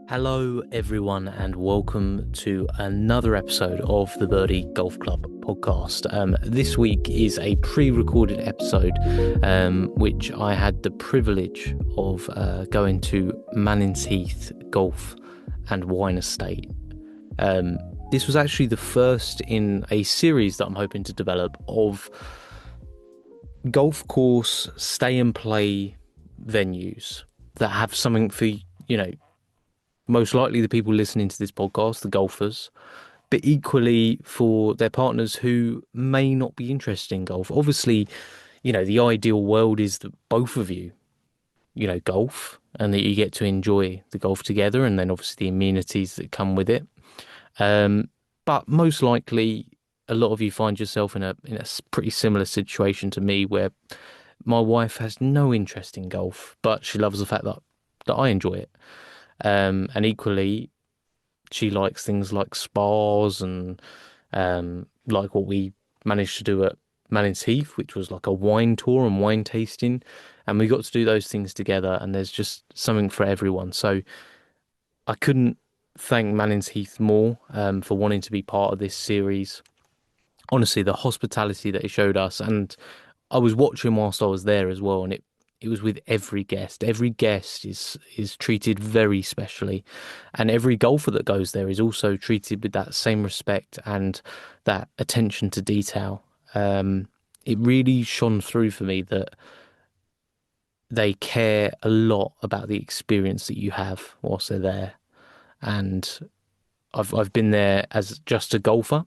Hello, everyone, and welcome to another episode of the BirDie Golf Club Podcast. This week is a pre-recorded episode, which I had the privilege of going to Mannings Heath Golf and Wine Estate. This was actually the first in a series that I'm hoping to develop of golf course stay and play venues that have something for, most likely the people listening to this podcast, the golfers, but equally for their partners who may not be interested in golf. Obviously, the ideal world is that both of you, golf and that you get to enjoy the golf together and then obviously the amenities that come with it. But most likely, a lot of you find yourself in a pretty similar situation to me where my wife has no interest in golf, but she loves the fact that I enjoy it. And equally, she likes things like spas and like what we managed to do at Mannings Heath, which was like a wine tour and wine tasting. And we got to do those things together, and there's just something for everyone. So I couldn't thank Mannings Heath more for wanting to be part of this series. Honestly, the hospitality that he showed us, and I was watching whilst I was there as well, and it was with every guest. Every guest is treated very specially, and every golfer that goes there is also treated with that same respect and that attention to detail. It really shone through for me that they care a lot about the experience that you have whilst they're there. And I've been there as just a golfer,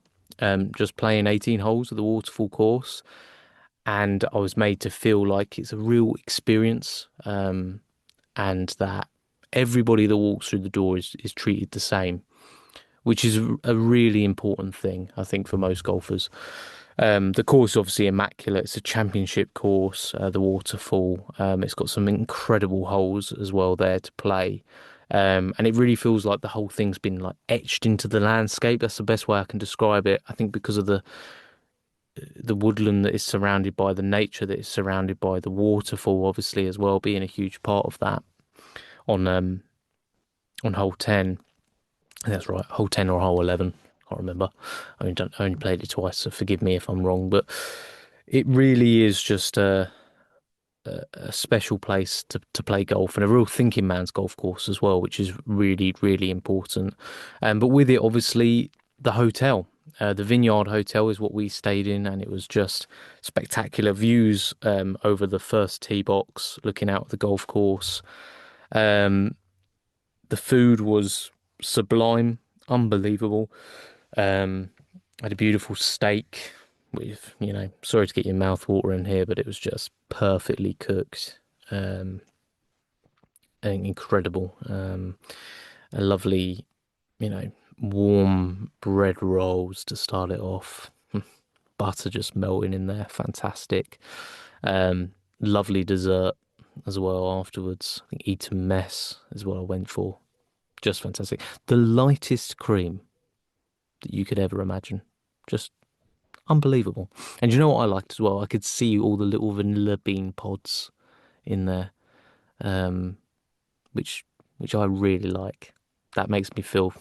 just playing 18 holes of the waterfall course, and I was made to feel like it's a real experience, and that everybody that walks through the door is treated the same, which is a really important thing, I think, for most golfers. The course is obviously immaculate. It's a championship course, the waterfall. It's got some incredible holes as well there to play. And it really feels like the whole thing's been like etched into the landscape. That's the best way I can describe it. I think because of the woodland that is surrounded by, the nature that is surrounded by, the waterfall obviously as well being a huge part of that on hole 10. That's right, hole 10 or hole 11. I can't remember. I only played it twice, so forgive me if I'm wrong. But it really is just a special place to play golf, and a real thinking man's golf course as well, which is really, really important. But with it, obviously, the hotel. The Vineyard Hotel is what we stayed in, and it was just spectacular views over the first tee box, looking out at the golf course. The food was sublime, unbelievable. I had a beautiful steak with, sorry to get your mouth watering here, but it was just perfectly cooked. And incredible. A lovely, warm bread rolls to start it off. Butter just melting in there. Fantastic. Lovely dessert as well afterwards. I think Eton Mess is what I went for. Just fantastic. The lightest cream that you could ever imagine. Just unbelievable. And you know what I liked as well? I could see all the little vanilla bean pods in there, which I really like. That makes me feel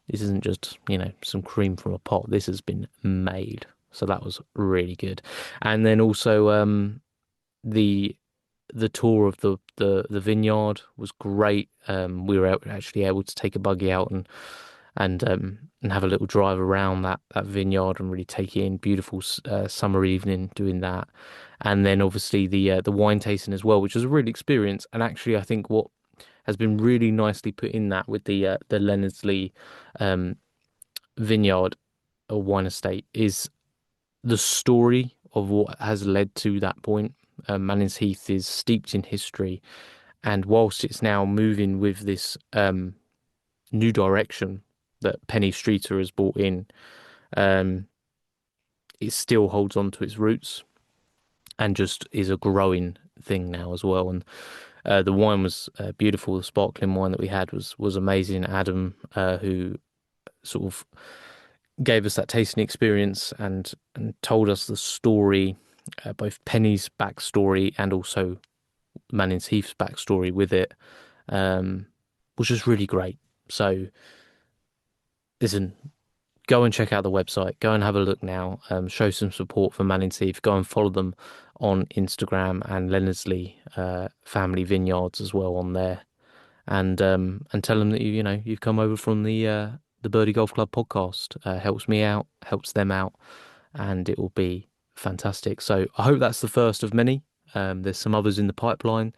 this isn't just, some cream from a pot. This has been made. So that was really good. And then also the tour of the vineyard was great. We were actually able to take a buggy out and have a little drive around that vineyard and really take it in. Beautiful summer evening doing that, and then obviously the wine tasting as well, which was a real experience. And actually, I think what has been really nicely put in that with the Leonardsley vineyard or wine estate is the story of what has led to that point. Mannings Heath is steeped in history, and whilst it's now moving with this new direction that Penny Streeter has brought in, it still holds on to its roots and just is a growing thing now as well. And the wine was beautiful. The sparkling wine that we had was amazing. Adam, who sort of gave us that tasting experience and told us the story, both Penny's backstory and also Mannings Heath's backstory with it, was just really great. So listen, go and check out the website. Go and have a look now. Show some support for Mannings Heath. Go and follow them on Instagram and Leonardsley Family Vineyards as well on there. And tell them that you've come over from the BirDie Golf Club podcast. Helps me out, helps them out, and it will be fantastic. So I hope that's the first of many. There's some others in the pipeline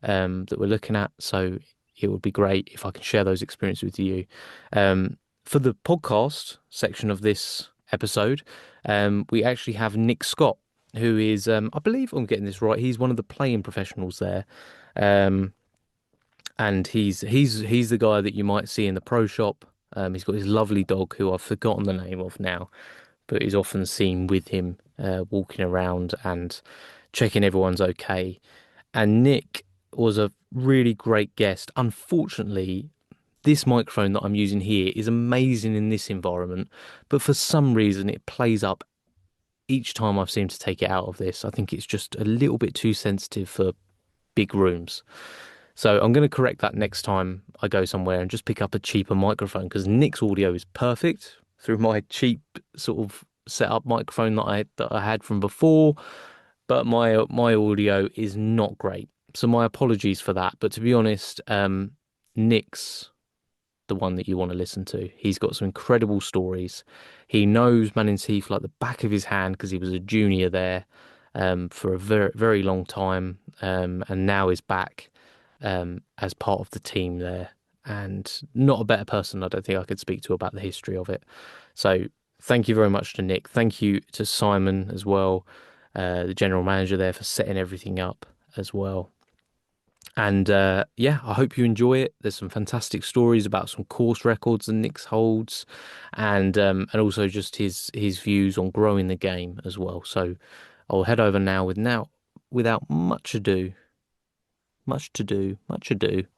that we're looking at. So it would be great if I can share those experiences with you. For the podcast section of this episode, we actually have Nick Scott, who is, I believe I'm getting this right, he's one of the playing professionals there. And he's the guy that you might see in the pro shop. He's got his lovely dog, who I've forgotten the name of now, but he's often seen with him walking around and checking everyone's okay. And Nick was a really great guest. Unfortunately, this microphone that I'm using here is amazing in this environment, but for some reason it plays up each time I've seemed to take it out of this. I think it's just a little bit too sensitive for big rooms. So I'm going to correct that next time I go somewhere and just pick up a cheaper microphone, because Nick's audio is perfect through my cheap sort of setup microphone that I had from before, but my audio is not great. So my apologies for that. But to be honest, Nick's the one that you want to listen to. He's got some incredible stories. He knows Mannings Heath like the back of his hand, because he was a junior there for a very, very long time, and now is back as part of the team there, and not a better person I don't think I could speak to about the history of it. So thank you very much to Nick. Thank you to Simon as well, the general manager there, for setting everything up as well. And I hope you enjoy it. There's some fantastic stories about some course records that Nick holds, and also just his views on growing the game as well. So I'll head over now without much ado.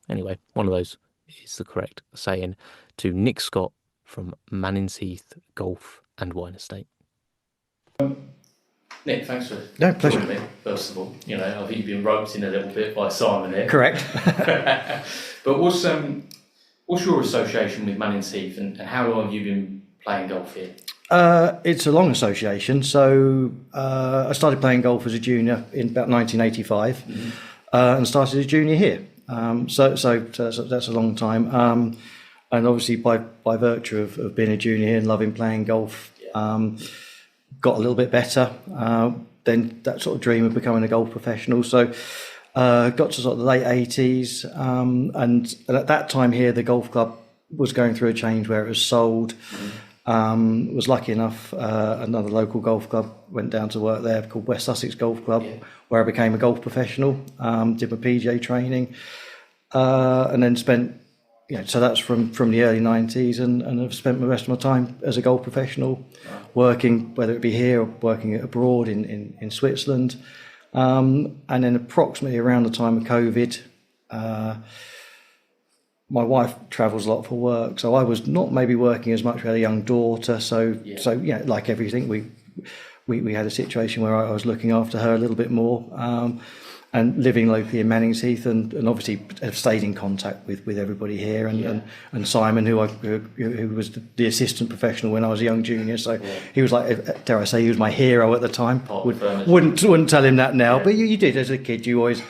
Anyway, one of those is the correct saying, to Nick Scott from Mannings Heath Golf and Wine Estate. Nick, thanks for joining me, first of all. I think you've been roped in a little bit by Simon here. Correct. But what's your association with Mannings Heath, and how long have you been playing golf here? It's a long association. So I started playing golf as a junior in about 1985. Mm-hmm. And started as a junior here. So that's a long time. And obviously by virtue of being a junior here and loving playing golf, got a little bit better. Then that sort of dream of becoming a golf professional. So got to sort of the late 80s. And at that time here, the golf club was going through a change where it was sold. Was lucky enough, another local golf club went down to work there called West Sussex Golf Club, where I became a golf professional, did my PGA training, and then spent, so that's from the early 90s, and I've spent the rest of my time as a golf professional, working, whether it be here or working abroad in Switzerland, and then approximately around the time of COVID, my wife travels a lot for work, so I was not maybe working as much. We had a young daughter, so like everything, we had a situation where I was looking after her a little bit more, and living locally in Mannings Heath, and obviously have stayed in contact with everybody here, and Simon, who was the assistant professional when I was a young junior, so he was like, dare I say, he was my hero at the time. Wouldn't tell him that now, but you did as a kid. You always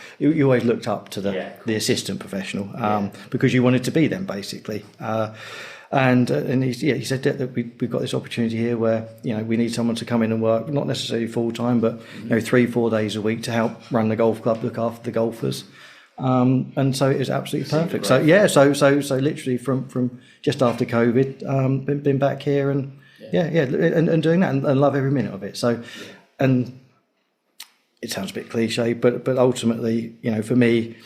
looked up to the assistant professional, because you wanted to be them, basically. And he said that we've got this opportunity here where we need someone to come in and work, not necessarily full time, but 3-4 days a week to help run the golf club, look after the golfers, and so it was absolutely perfect. So literally from just after COVID, been back here and and doing that and love every minute of it. So, and it sounds a bit cliche, but ultimately, for me,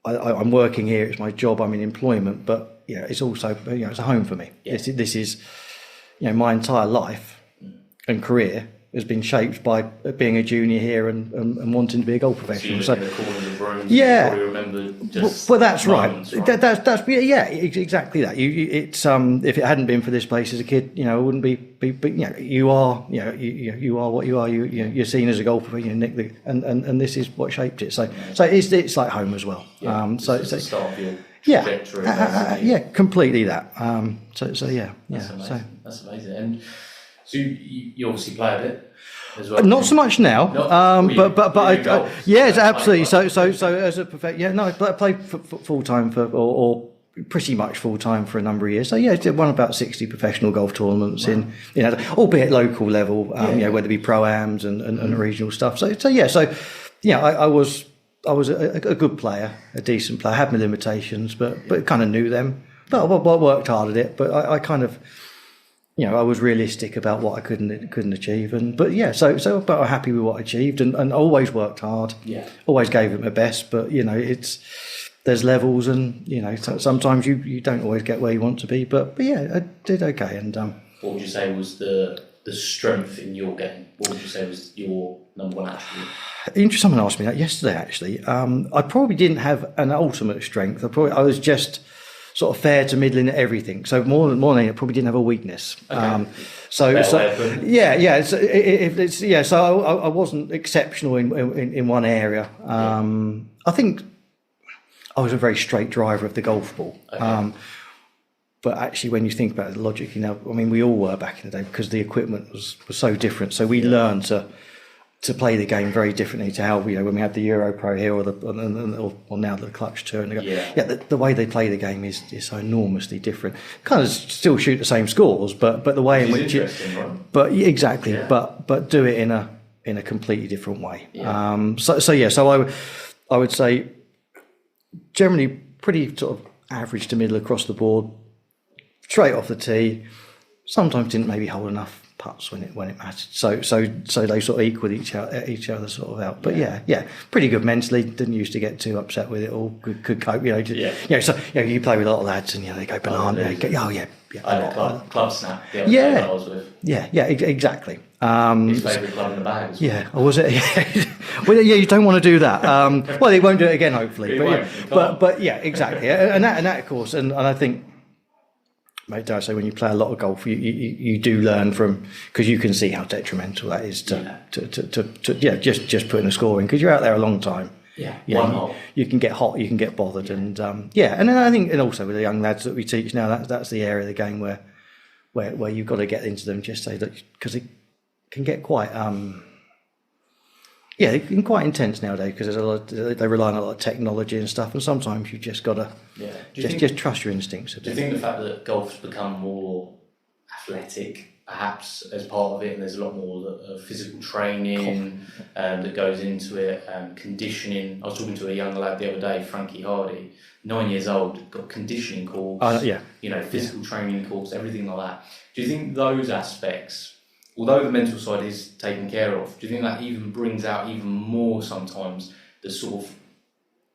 I'm working here. It's my job. I'm in employment, but it's also it's a home for me. Yeah. This is my entire life and career has been shaped by being a junior here and wanting to be a golf professional. So well, that's right. That's exactly that. It's if it hadn't been for this place as a kid, I wouldn't be. But you are what you are. You're seen as a golfer, Nick, and this is what shaped it. So it's like home as well. So it's the start of trajectory. Yeah, completely that. So yeah. That's amazing. So. That's amazing. And so you obviously play a bit as well. Not so much now, but yes, absolutely. So as a I played full time or pretty much full time for a number of years. So yeah, I won about 60 professional golf tournaments in albeit local level, whether it be pro-ams and regional stuff. So I was a good player, a decent player. I had my limitations, but kind of knew them. But I worked hard at it. But I kind of, I was realistic about what I couldn't achieve. But I'm happy with what I achieved and always worked hard. Yeah. Always gave it my best. But there's levels, and sometimes you don't always get where you want to be. But yeah, I did okay. And what would you say was the strength in your game? What would you say was your number one attribute? Someone asked me that yesterday. Actually, I probably didn't have an ultimate strength. I was just sort of fair to middling at everything. So more than anything, I probably didn't have a weakness. Okay. So I wasn't exceptional in one area. I think I was a very straight driver of the golf ball. Okay. But actually, when you think about it logically now, I mean, we all were back in the day because the equipment was so different. So we learned to play the game very differently to how when we had the Euro Pro here or now the Clutch Tour. And the way they play the game is so enormously different. Kind of still shoot the same scores, but the way in which right? But exactly, but do it in a completely different way. Yeah. So I would say generally pretty sort of average to middle across the board, straight off the tee. Sometimes didn't maybe hold enough putts when it mattered. So they sort of equal each other sort of out. But yeah, pretty good mentally. Didn't used to get too upset with it all. Could cope. So you play with a lot of lads and they go banana. I had a club snap. I was with. Yeah, exactly. His favourite club in the bag. Yeah, or was it? Well, you don't want to do that. Well, they won't do it again, hopefully. But yeah, exactly. And that of course, and I think, mate, dare I say, when you play a lot of golf, you do learn from, because you can see how detrimental that is to just putting a score in, because you're out there a long time. You can get hot, you can get bothered, and then I think, and also with the young lads that we teach now, that's the area of the game where you've got to get into them, just say that, because it can get quite it can quite intense nowadays, because they rely on a lot of technology and stuff, and sometimes you just got to just trust your instincts a bit. Do you think the fact that golf's become more athletic, perhaps, as part of it, and there's a lot more physical training that goes into it, conditioning? I was talking to a young lad the other day, Frankie Hardy, 9 years old, got conditioning course, physical training course, everything like that. Do you think those aspects, although the mental side is taken care of, do you think that even brings out even more sometimes the sort of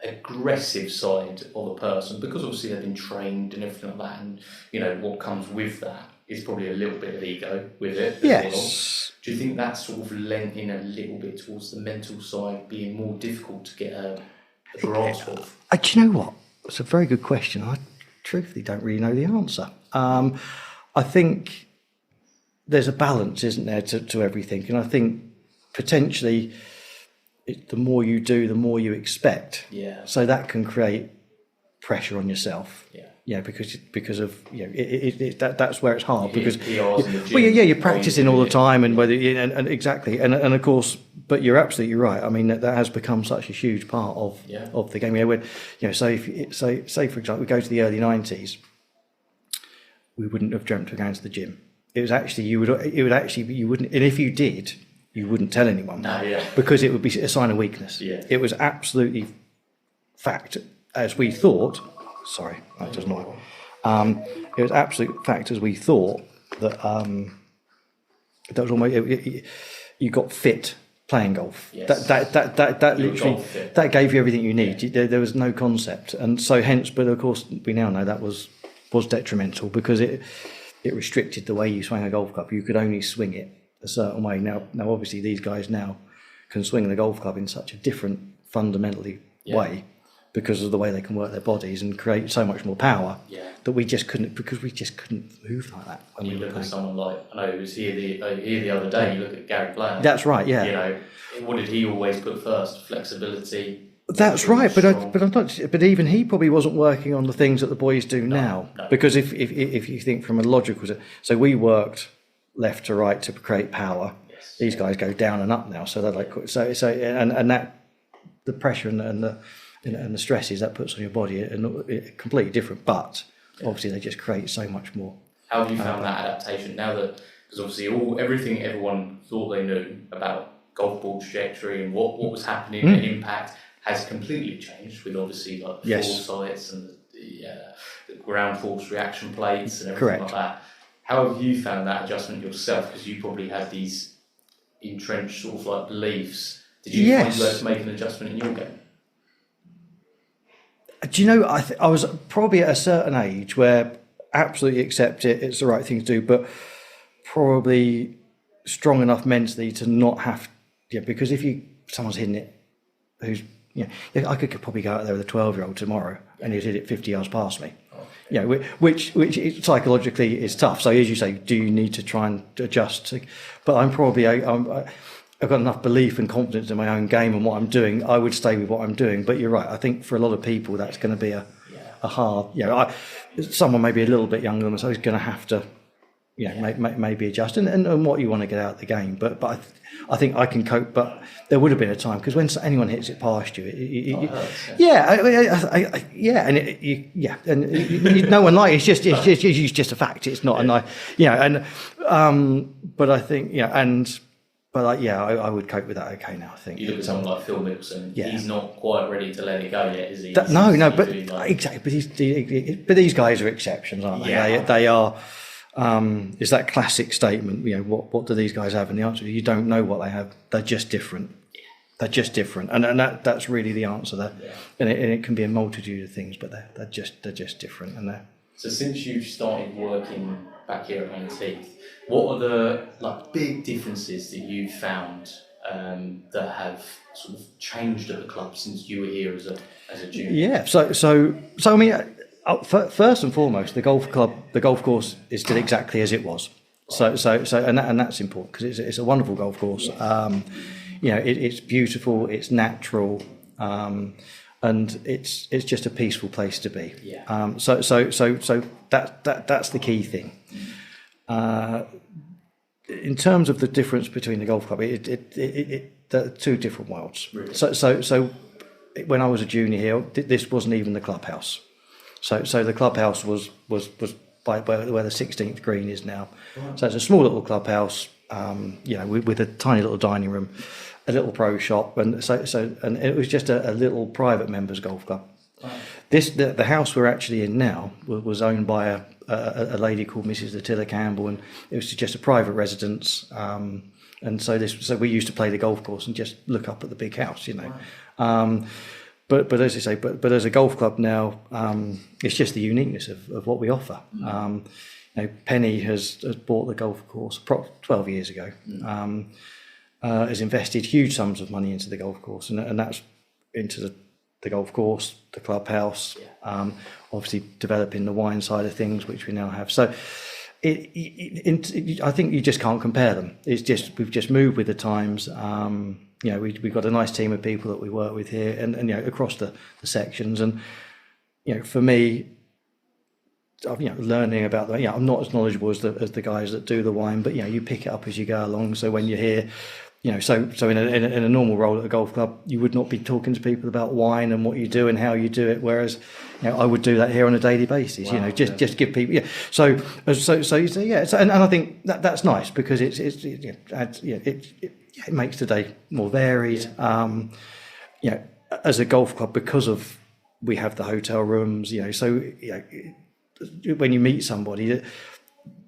aggressive side of a person? Because obviously they've been trained and everything like that, and what comes with that is probably a little bit of ego with it as well. Do you think that's sort of lent in a little bit towards the mental side being more difficult to get a grasp of? Do you know what? It's a very good question. I truthfully don't really know the answer. I think there's a balance, isn't there, to everything, and I think potentially the more you do, the more you expect. Yeah. So that can create pressure on yourself. Yeah. Yeah, because of that's where it's hard, because you're practicing all the time, and and exactly, and of course, but you're absolutely right. I mean, that has become such a huge part of the game. So if say for example, we go to the early 90s, we wouldn't have dreamt of going to the gym. It was actually you wouldn't, and if you did, you wouldn't tell anyone. Because it would be a sign of weakness. Yeah. It was absolutely fact, as we thought. Sorry, that does not. It was absolute fact, as we thought, that that was almost you got fit playing golf. Yes. That literally that gave you everything you need. Yeah. There was no concept, and so hence. But of course, we now know that was detrimental, because it restricted the way you swung a golf club. You could only swing it a certain way. Now obviously these guys now can swing the golf club in such a different, fundamentally way, because of the way they can work their bodies and create so much more power that we just couldn't move like that. When you look at someone like, I know, who was here the other day, you look at Gary Player. That's right, yeah. What did he always put first? Flexibility, That's right, but I'm not. But even he probably wasn't working on the things that the boys do now. No. Because if you think from a logical, so we worked left to right to create power. Yes. These guys go down and up now, so they're like and that the pressure and the stresses that puts on your body are completely different. But obviously they just create so much more. How have you found that adaptation now that, because obviously everything everyone thought they knew about golf ball trajectory and what was happening and impact has completely changed with obviously like the foresights and the ground force reaction plates and everything like that. How have you found that adjustment yourself? Because you probably had these entrenched sort of like beliefs. Did you find you had to make an adjustment in your game? Do you know, I was probably at a certain age where absolutely accept it, it's the right thing to do, but probably strong enough mentally to not have, because if someone's hitting it who's, I could probably go out there with a 12-year-old tomorrow and he'd hit it 50 yards past me. Which psychologically is tough. So as you say, do you need to try and adjust? But I've got enough belief and confidence in my own game and what I'm doing. I would stay with what I'm doing. But you're right. I think for a lot of people, that's going to be a hard. Someone maybe a little bit younger than myself is going to have to, maybe adjust and what you want to get out of the game. But I think I can cope. But there would have been a time because when anyone hits it past you, no one likes it's just a fact. It's not but I think I would cope with that okay now. I think you look at someone like Phil Mickelson. He's not quite ready to let it go yet, is he? Exactly. But these guys are exceptions, aren't they? Yeah. They are. It's that classic statement. What do these guys have? And the answer is you don't know what they have. They're just different. They're just different, and that's really the answer there. Yeah. And it can be a multitude of things, but they're just different. And so since you've started working back here at Mannings Heath, what are the big differences that you've found that have sort of changed at the club since you were here as a junior? Yeah. So I mean, first and foremost, the golf course is still exactly as it was. So and that's important because it's a wonderful golf course. It's beautiful, it's natural, and it's just a peaceful place to be. Yeah. So that's the key thing. In terms of the difference between the golf club, they're two different worlds. Really? So when I was a junior here, this wasn't even the clubhouse. So the clubhouse was by where the 16th green is now. Right. So it's a small little clubhouse, with a tiny little dining room, a little pro shop, and and it was just a little private members golf club. Wow. The house we're actually in now was owned by a lady called Mrs. Attila Campbell, and it was just a private residence. And so we used to play the golf course and just look up at the big house, Wow. But as I say, but as a golf club now, it's just the uniqueness of what we offer. Penny has bought the golf course 12 years ago. Has invested huge sums of money into the golf course, and that's into the golf course, the clubhouse, obviously developing the wine side of things, which we now have. So I think you just can't compare them. We've just moved with the times. We've got a nice team of people that we work with here, and across the sections. And for me, learning about that. I'm not as knowledgeable as the guys that do the wine, but you pick it up as you go along. So when you're here, so in a normal role at a golf club, you would not be talking to people about wine and what you do and how you do it. Whereas, I would do that here on a daily basis. Wow, just give people. Yeah. So you say and I think that's nice because it makes the day more varied. As a golf club, because of we have the hotel rooms. When you meet somebody,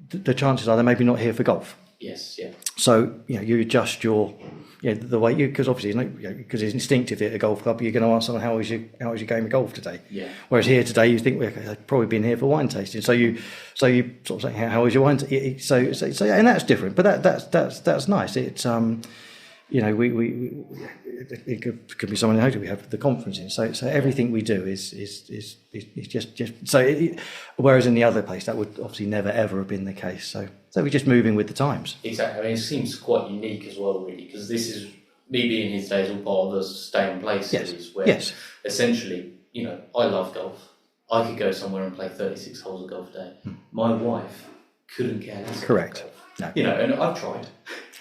the chances are they're maybe not here for golf. Yes, yeah. So you adjust your the way because obviously because it's instinctively at a golf club you're going to ask someone how was your game of golf today. Yeah. Whereas here today you think they've probably been here for wine tasting. So you sort of say how was your wine? So and that's different. But that's nice. It's it could be someone who we have the conferencing. So everything we do is just so. Whereas in the other place that would obviously never ever have been the case. So we're just moving with the times. Exactly. I mean, it seems quite unique as well, really, because this is me being his days all part of the Stay and Play series, where essentially, I love golf. I could go somewhere and play 36 holes of golf a day. My wife couldn't care less. Correct. No. And I've tried.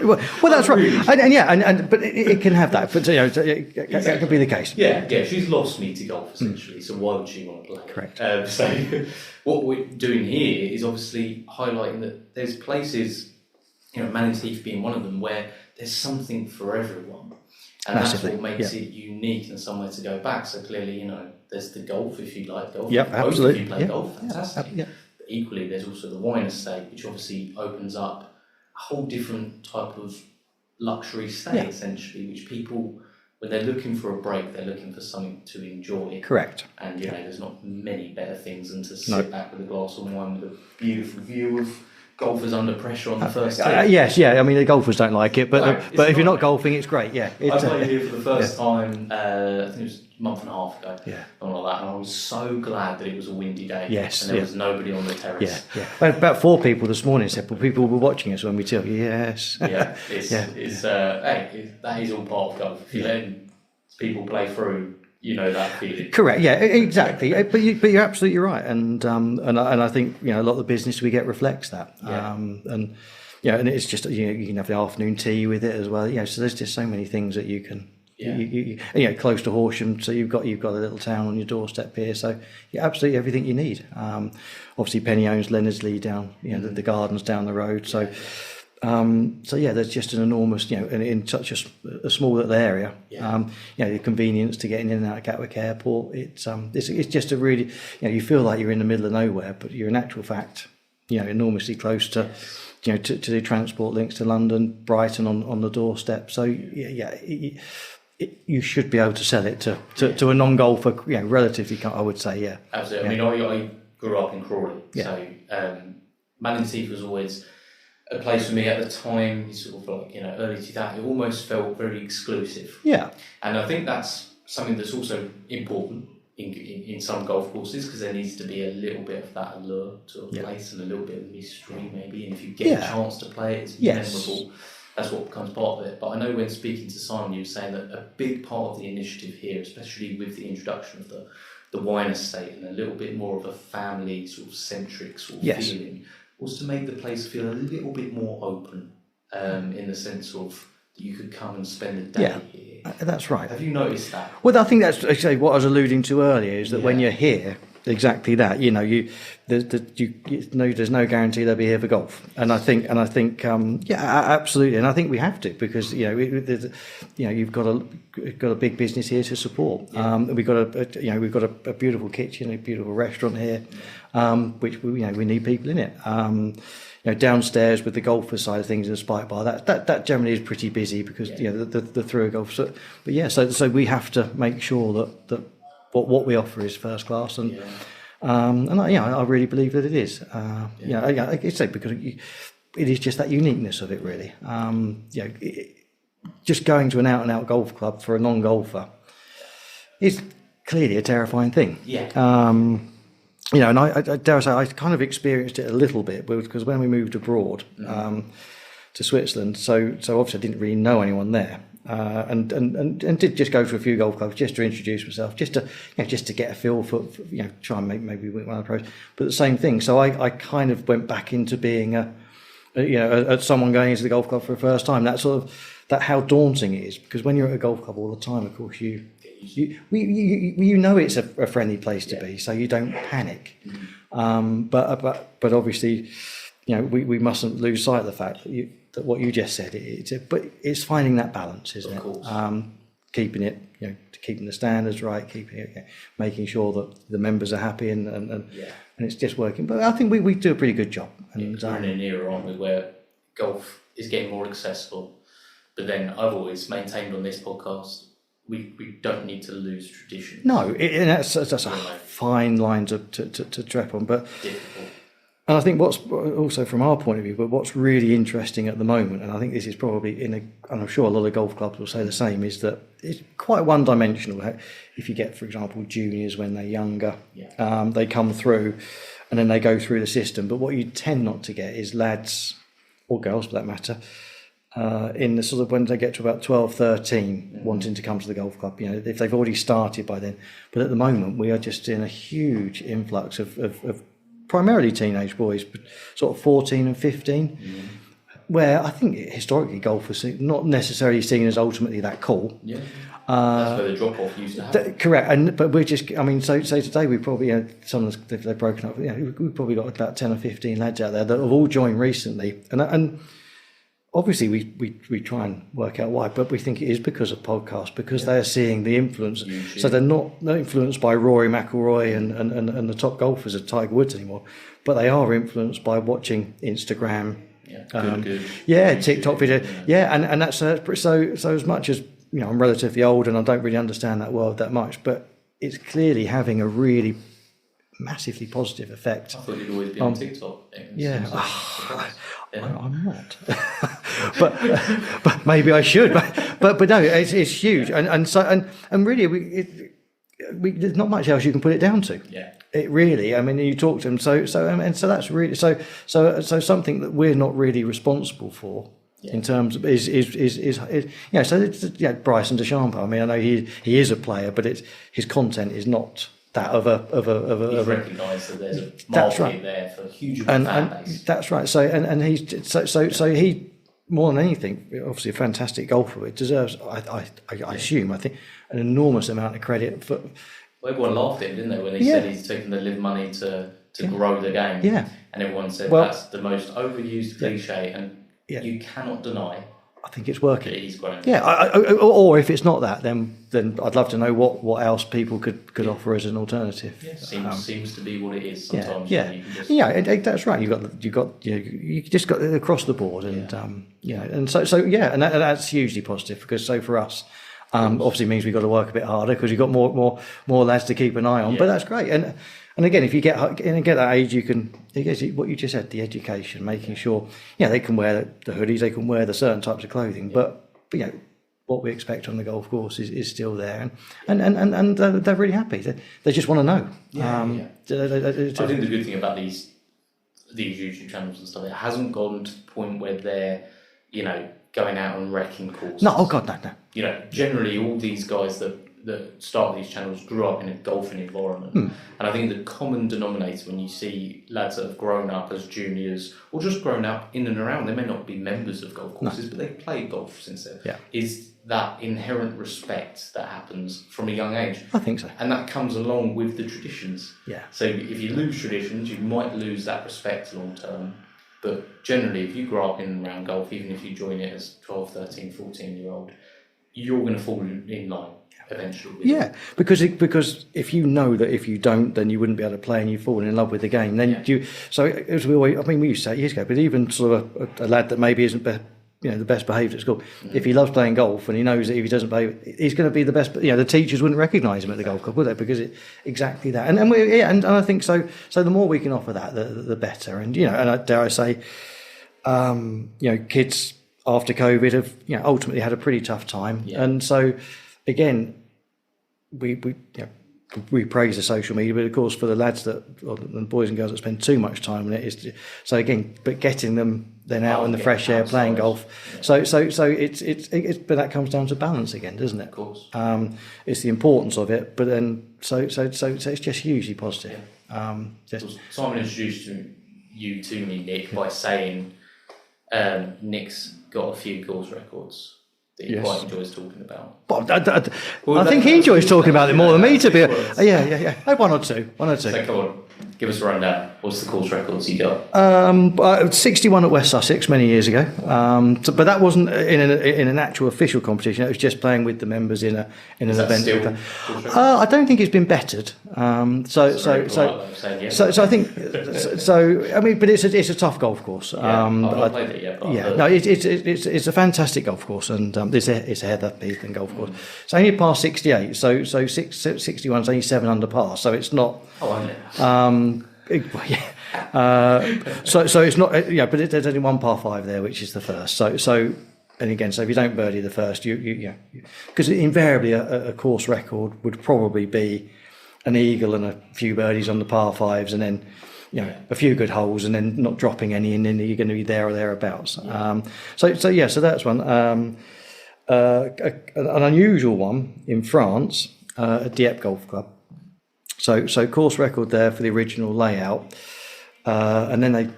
Well, that's right, but it can have that. But that can be the case. Yeah. She's lost me to golf essentially. So why would she want to play? Correct. So what we're doing here is obviously highlighting that there's places, Mannings Heath being one of them, where there's something for everyone, and Massively, that's what makes it unique and somewhere to go back. So clearly, there's the golf if you like golf. Yep, Most absolutely. of you play golf, fantastic. Yeah. But equally, there's also the wine estate, which obviously opens up a whole different type of luxury stay, essentially, which people, when they're looking for a break, they're looking for something to enjoy. Correct. And there's not many better things than to sit back with a glass of wine with a beautiful view of golfers under pressure on the first tee. Yes. I mean, the golfers don't like it, but if you're not golfing, it's great. Yeah. I played here for the first time. I think it was a month and a half ago. Yeah. Something like that, and I was so glad that it was a windy day. Yes. And there was nobody on the terrace. Yeah. About 4 people this morning said, "Well, people were watching us when we tell you." Yes. Yeah. That is all part of golf. If you let people play through, that feeling. Correct. Yeah. Exactly. But you're absolutely right, and I think a lot of the business we get reflects that. Yeah. And it's just you can have the afternoon tea with it as well. So there's just so many things that you can. Yeah. Close to Horsham, so you've got a little town on your doorstep here. So absolutely everything you need. Obviously, Penny owns Leonardsley down. The gardens down the road. So. There's just an enormous, in such a small little area, the convenience to getting in and out of Gatwick Airport. It's just a really, you feel like you're in the middle of nowhere, but you're in actual fact, enormously close to, to the transport links to London, Brighton on the doorstep. So you should be able to sell it to a non-golfer, relatively, I would say, yeah. Absolutely. I mean, I grew up in Crawley, so Mannings Heath was always a place for me at the time, sort of like, early 2000s, it almost felt very exclusive. Yeah. And I think that's something that's also important in some golf courses, because there needs to be a little bit of that allure to a place and a little bit of mystery maybe. And if you get a chance to play it, it's memorable. That's what becomes part of it. But I know when speaking to Simon, you were saying that a big part of the initiative here, especially with the introduction of the wine estate and a little bit more of a family sort of centric sort of feeling, was to make the place feel a little bit more open, in the sense of you could come and spend a day here. That's right. Have you noticed that? Well, I think that's actually what I was alluding to earlier, is that when you're here, exactly that, there's no guarantee they'll be here for golf. And I think, absolutely. And I think we have to, because, you've got a big business here to support. We've got a beautiful kitchen, a beautiful restaurant here, which we need people in it. Downstairs with the golfer side of things in the spike bar, that generally is pretty busy because the through golf. So we have to make sure that what we offer is first class, and I really believe that it is. I say because it is just that uniqueness of it, really. Just going to an out and out golf club for a non-golfer is clearly a terrifying thing. Yeah. And I dare say I kind of experienced it a little bit, because when we moved abroad to Switzerland, so obviously I didn't really know anyone there, and did just go to a few golf clubs just to introduce myself, just to get a feel for try and maybe win one of the pros. But the same thing. So I kind of went back into being someone going into the golf club for the first time. That how daunting it is, because when you're at a golf club all the time, of course you it's a friendly place to be, so you don't panic. But obviously, we mustn't lose sight of the fact that what you just said. But it's finding that balance, isn't it? Keeping the standards right, making sure that the members are happy, and it's just working. But I think we do a pretty good job. And we're in an era, aren't we, where golf is getting more accessible. But then I've always maintained on this podcast, we don't need to lose tradition. No, and that's a fine line to trap on. But difficult. And I think what's also from our point of view, but what's really interesting at the moment, and I think this is probably and I'm sure a lot of golf clubs will say the same, is that it's quite one-dimensional. If you get, for example, juniors when they're younger, they come through and then they go through the system. But what you tend not to get is lads, or girls for that matter, in the sort of when they get to about 12, 13, wanting to come to the golf club, if they've already started by then. But at the moment, we are just in a huge influx of primarily teenage boys, but sort of 14 and 15, where I think historically golf was not necessarily seen as ultimately that cool. Yeah. That's where the drop-off used to happen. Correct, but we're just, so today we probably, some of them, they've broken up, we've probably got about 10 or 15 lads out there that have all joined recently, and obviously we try and work out why, but we think it is because of podcasts, because they're seeing the influence. YouTube. So they're not influenced by Rory McIlroy and the top golfers of Tiger Woods anymore, but they are influenced by watching Instagram, TikTok video, and that's so as much as I'm relatively old and I don't really understand that world that much, but it's clearly having a really massivly positive effect. I thought you'd always be on TikTok. I'm not, but maybe I should. But no, it's huge, and really there's not much else you can put it down to. Yeah. It really, I mean, you talk to them, so that's really so something that we're not really responsible for. In terms of is so it's, Bryson DeChambeau. I mean, I know he is a player, but his content is not that of a. He's recognised that there's a market there for a huge fan base. That's right. So and he's so he, more than anything, obviously a fantastic golfer. It deserves, I assume, I think, an enormous amount of credit for. Well, everyone laughed at him, didn't they, when he said he's taken the live money to grow the game. Yeah. And everyone said that's the most overused cliche, and you cannot deny. I think it's working. That he's grown. Yeah, or if it's not that, then I'd love to know what else people could offer as an alternative. Yeah, seems to be what it is sometimes. That's right. You just got it across the board, and and and that's hugely positive, because for us. Obviously means we've got to work a bit harder because you've got more lads to keep an eye on. But that's great. And again, if you get that age, you can, what you just said, the education, making sure, they can wear the hoodies, they can wear the certain types of clothing, but what we expect on the golf course is still there, and they're really happy. They just want to know. I think the good thing about these YouTube channels and stuff, it hasn't gone to the point where they're, going out and wrecking courses. No, oh God, no. Generally all these guys that start these channels grew up in a golfing environment. And I think the common denominator when you see lads that have grown up as juniors or just grown up in and around, they may not be members of golf courses, but they've played golf since then, is that inherent respect that happens from a young age. I think so. And that comes along with the traditions. Yeah. So if you lose traditions, you might lose that respect long term. But generally, if you grow up in and around golf, even if you join it as 12, 13, 14-year-old, you're going to fall in line eventually. Because if you know that if you don't, then you wouldn't be able to play, and you've fallen in love with the game. Then So as we always, we used to say years ago, but even sort of a lad that maybe isn't the best behaved at school, if he loves playing golf and he knows that if he doesn't play, he's going to be the best. The teachers wouldn't recognise him at the golf club, would they? Because exactly that. And I think so. So the more we can offer that, the better. And and dare I say, kids after COVID have ultimately had a pretty tough time. And so again, we praise the social media, but of course for the lads the boys and girls that spend too much time on it is so again, but getting them then out in the fresh air playing golf. So it's but that comes down to balance again, doesn't it? Of course. It's the importance of it, but then so it's just hugely positive. Simon introduced you to me, Nick, by saying Nick's got a few course records that he quite enjoys talking about. But I think he enjoys talking about it more than me, to be honest. Yeah. One or two. So come on, give us a rundown. What's the course records you got? 61 at West Sussex many years ago. But that wasn't in an actual official competition. It was just playing with the members in an event. Still I don't think it's been bettered. So I think I mean, but it's a tough golf course. I've not played it yet. No, it's a fantastic golf course, and it's a Heather Heath golf course. So only par 68. So 61 is only 7 under par. So it's not. So it's not, but there's only one par 5 there, which is the first. So and again, so if you don't birdie the first, because invariably a course record would probably be an eagle and a few birdies on the par 5s, and then a few good holes and then not dropping any, and then you're going to be there or thereabouts. So that's one. An unusual one in France at Dieppe Golf Club. So course record there for the original layout, and then they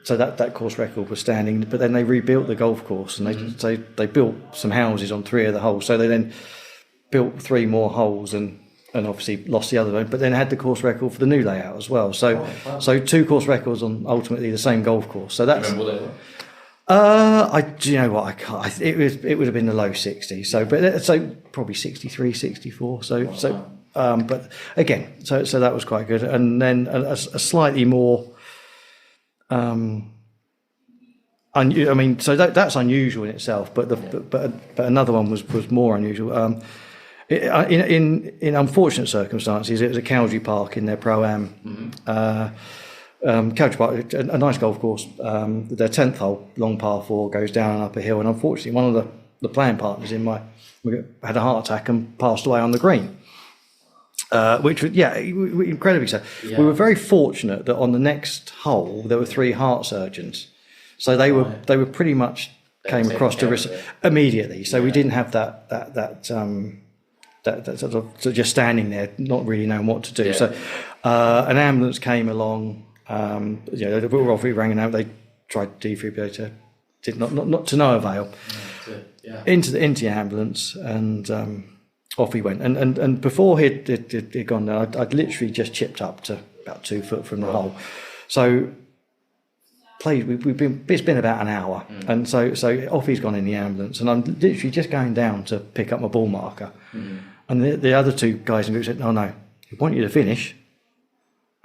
so that course record was standing, but then they rebuilt the golf course, and they built some houses on 3 of the holes. So they then built 3 more holes and obviously lost the other one, but then had the course record for the new layout as well. So 2 course records on ultimately the same golf course. So that's. Do you remember what they were? Do you know what? I can't. It would have been the low 60s. So, but probably 63, 64. But again, so that was quite good. And then a slightly more. So that's unusual in itself. But another one was more unusual. In unfortunate circumstances, it was at Cowdrey Park in their Pro-Am. Cowdrey Park, a nice golf course. Their 10th hole, long par 4, goes down and up a hill, and unfortunately one of the playing partners had a heart attack and passed away on the green. Which was incredibly sad. Yeah. We were very fortunate that on the next hole there were 3 heart surgeons, so they were pretty much came across to risk immediately. So we didn't have that sort of just standing there, not really knowing what to do. Yeah. So an ambulance came along. We rang out. They tried defibrillator, did not to no avail. Into the ambulance, and off he went. And before he'd gone there, I'd literally just chipped up to about 2 foot from the hole. So it's been about an hour, and so off he's gone in the ambulance, and I'm literally just going down to pick up my ball marker, and the other 2 guys in the group said, "No, we want you to finish."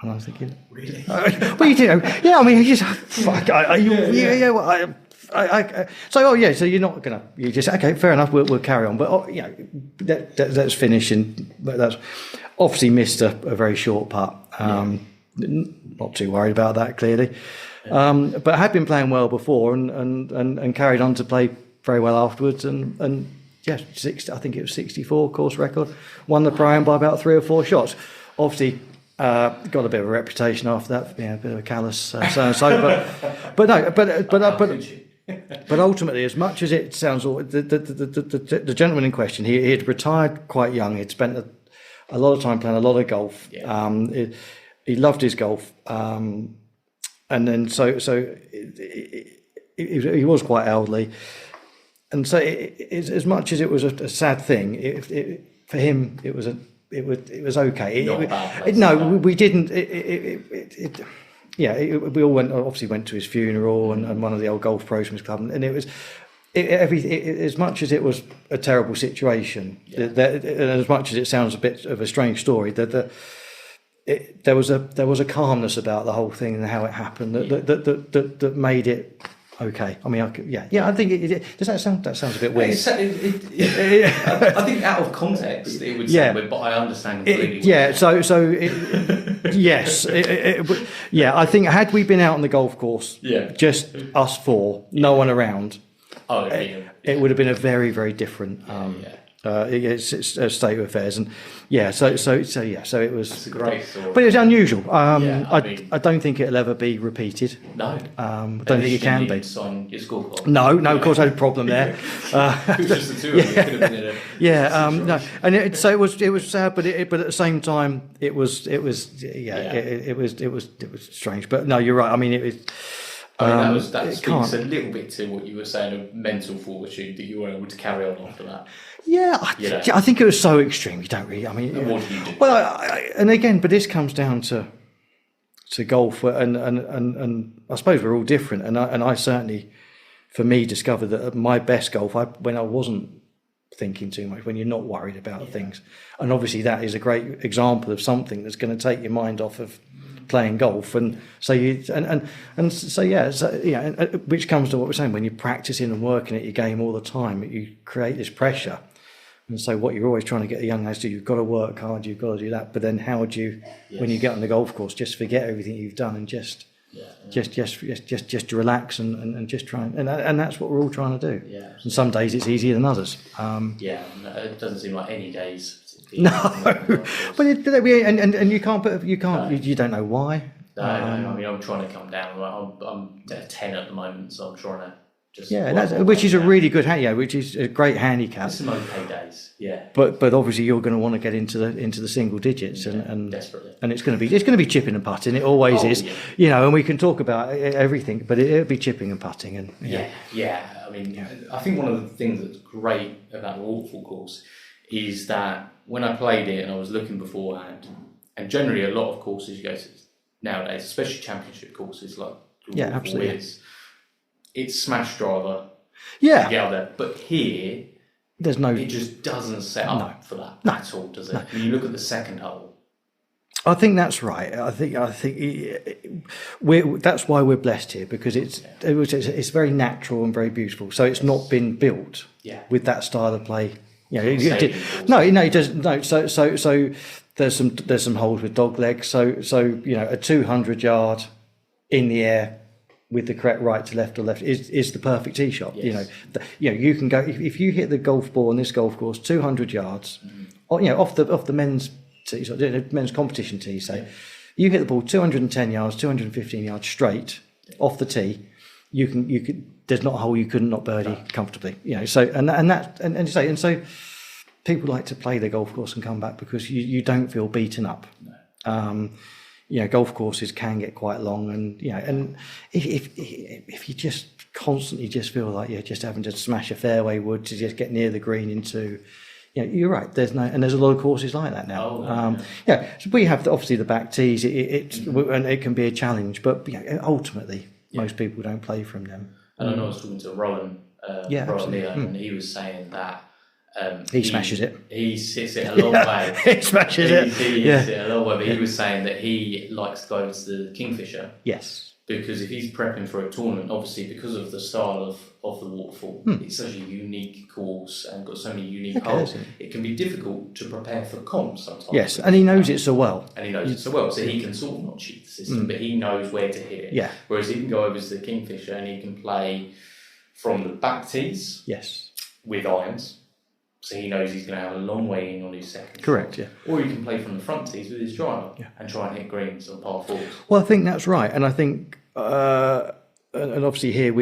And I was thinking, "Really? Well, you do? Yeah, I mean, you just fuck. So you're not gonna. You just okay, fair enough. We'll carry on, but let's finish." And that's obviously missed a very short putt. Not too worried about that, clearly. But I had been playing well before, and carried on to play very well afterwards. And I think it was 64 course record. Won the Pro-Am by about 3 or 4 shots. Obviously. Got a bit of a reputation after that for being a bit of a callous so and so, but ultimately, as much as it sounds, the gentleman in question, he had retired quite young. He'd spent a lot of time playing a lot of golf. He loved his golf, and then so he was quite elderly, and so as much as it was a sad thing, for him it was okay. We didn't. We all went to his funeral and one of the old golf pros from his club, and it was as much as it was a terrible situation, and as much as it sounds a bit of a strange story, that there was a calmness about the whole thing and how it happened that made it. Okay, I mean, I think does that sound? That sounds a bit weird. I think out of context it would sound weird, but I understand completely. Yes. I think had we been out on the golf course, just us 4, no one around, it would have been a very, very different. It's a state of affairs, and so it was. That's a great story. But it was unusual. I don't think it'll ever be repeated. No, I don't think it can be. On your scorecard. No, of course I had a problem there. It was just the 2 of you. It could have been no, and it was sad, but at the same time it was strange. But no, you're right. I mean, it was. That speaks a little bit to what you were saying of mental fortitude that you were able to carry on after that. Yeah, I think it was so extreme. You don't really. I mean, what do you do? Well, and again, but this comes down to golf, and I suppose we're all different. And I certainly, for me, discovered that at my best golf, when I wasn't thinking too much, when you're not worried about things, and obviously that is a great example of something that's going to take your mind off of playing golf, and so which comes to what we're saying, when you're practicing and working at your game all the time, you create this pressure, and so what you're always trying to get the young lads to do, you've got to work hard, you've got to do that, but then how would you, when you get on the golf course, just forget everything you've done and just relax and just try and that's what we're all trying to do. Yeah. And some days it's easier than others. It doesn't seem like any days. No, but and you can't. You don't know why. No, I mean, I'm trying to come down. I'm at 10 at the moment, so I'm trying to just... Yeah, which is a really good, which is a great handicap. Some okay days, yeah. But obviously you're going to want to get into the single digits, and desperately. And it's going to be chipping and putting. It always is, And we can talk about everything, but it'll be chipping and putting, and I mean, I think one of the things that's great about the waterfall course is that when I played it and I was looking beforehand, and generally a lot of courses you go to nowadays, especially championship courses like the waterfall absolutely. It's smash driver. Yeah. To get out there. But here, there's no... It just doesn't set up for that at all, does it? No. When you look at the second hole. I think that's right. I think that's why we're blessed here, because it's very natural and very beautiful. So it's not been built with that style of play. It doesn't. No. So there's some holes with dog legs. So a 200 yard in the air with the correct right to left or left is the perfect tee shot. Yes. You can go if you hit the golf ball on this golf course 200 yards, off the men's tees, men's competition tees. Say you hit the ball 210 yards, 215 yards straight off the tee, you could. There's not a hole you couldn't not birdie comfortably. So so people like to play the golf course and come back because you don't feel beaten up. No. Golf courses can get quite long, and if you just constantly just feel like you're just having to smash a fairway wood to just get near the green into, you're right. There's a lot of courses like that now. So we have obviously the back tees. And it can be a challenge, but ultimately most people don't play from them. And I know I was talking to Rowan Leo, and he was saying that. He smashes it. He hits it a long way. He smashes it. He hits it a long way. But he was saying that he likes to go to the Kingfisher. Yes. Because if he's prepping for a tournament, obviously because of the style of the waterfall, it's such a unique course and got so many unique holes. It can be difficult to prepare for comps sometimes. Yes, and he knows it so well. So he can sort of not cheat the system, but he knows where to hit it. Yeah. Whereas he can go over to the Kingfisher and he can play from the back tees. Yes. With irons. So he knows he's going to have a long way in on his second. Correct, shot. Or he can play from the front tees with his driver and try and hit greens on par fours. Well, I think that's right, and I think, and obviously here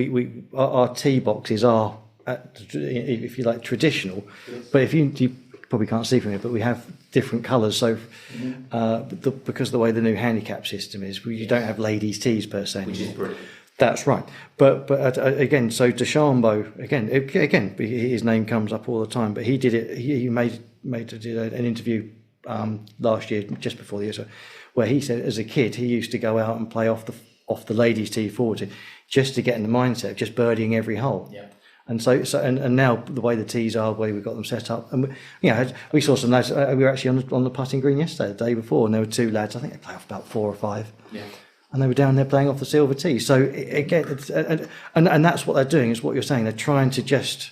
our tee boxes are, if you like, traditional. Yes. But if you probably can't see from here, but we have different colours. So because of the way the new handicap system is, you don't have ladies' tees per se anymore. Which is brilliant. That's right, but again, so DeChambeau again, his name comes up all the time. But he did it. He made an interview last year, just before the year, where he said as a kid he used to go out and play off the ladies' tee forward just to get in the mindset of just birdieing every hole. Yeah. And so now the way the tees are, the way we've got them set up, and we saw some lads. We were actually on the putting green yesterday, the day before, and there were two lads. I think they play off about 4 or 5. Yeah. And they were down there playing off the silver tee. So again, and that's what they're doing. Is what you're saying. They're trying to just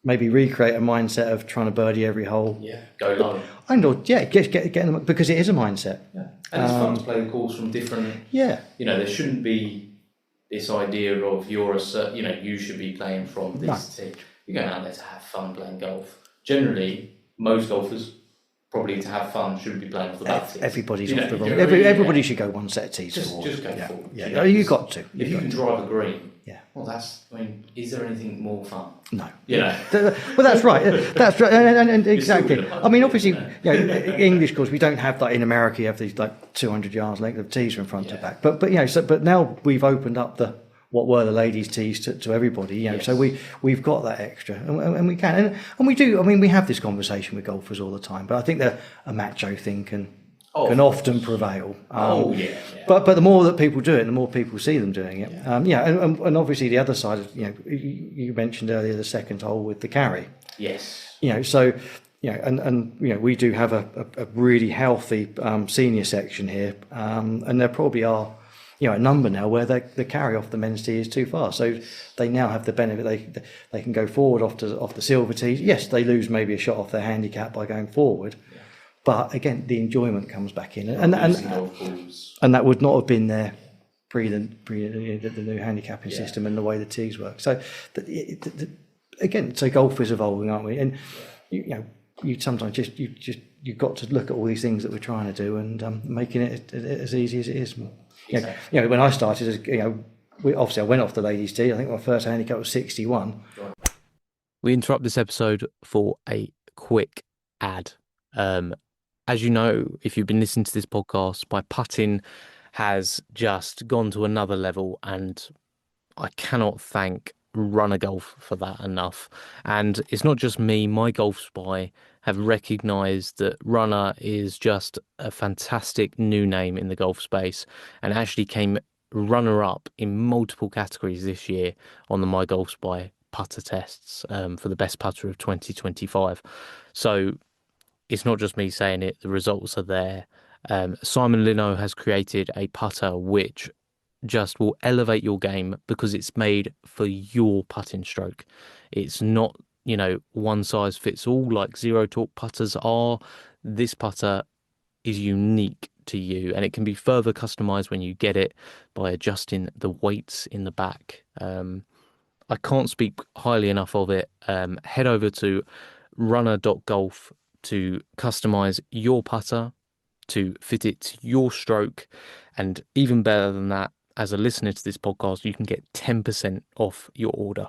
maybe recreate a mindset of trying to birdie every hole. Yeah, go long. And get them, because it is a mindset. Yeah, and it's fun to play the course from different. Yeah. There shouldn't be this idea of you should be playing from this tee. You're going out there to have fun playing golf. Generally, most golfers. Probably to have fun, shouldn't be playing off the back tees. Everybody's off the wrong. Everybody should go one set of tees forward. Just go forward. Yeah, you've got to. If you can drive a green, well, is there anything more fun? No. Well, that's right. That's right, and exactly. I mean, obviously, English course we don't have that in America. You have these 200 yards length of tees from front to back. But now we've opened up what were the ladies' tees to everybody, so we've got that extra, and we can, and we do. I mean, we have this conversation with golfers all the time, but I think that a macho thing can often prevail. But the more that people do it, the more people see them doing it. And obviously the other side of you mentioned earlier the second hole with the carry. Yes. We do have a really healthy senior section here, and there probably are. A number now where the carry off the men's tee is too far, so they now have the benefit they can go forward off the silver tee. Yes, they lose maybe a shot off their handicap by going forward, but again the enjoyment comes back in, and that would not have been there pre the new handicapping system and the way the tees work. So again, golf is evolving, aren't we? And sometimes you've got to look at all these things that we're trying to do and making it as easy as it is. Exactly. When I started, obviously I went off the ladies' tee. I think my first handicap was 61. We interrupt this episode for a quick ad. As you know, if you've been listening to this podcast, my putting has just gone to another level, and I cannot thank Runner Golf for that enough. And it's not just me, my Golf Spy have recognised that Runner is just a fantastic new name in the golf space, and actually came runner-up in multiple categories this year on the My Golf Spy putter tests for the best putter of 2025. So it's not just me saying it, the results are there. Simon Lino has created a putter which just will elevate your game because it's made for your putting stroke. It's not, one size fits all like zero torque putters are. This putter is unique to you, and it can be further customized when you get it by adjusting the weights in the back. I can't speak highly enough of it. Head over to runner.golf to customize your putter to fit it to your stroke. And even better than that, as a listener to this podcast, you can get 10% off your order.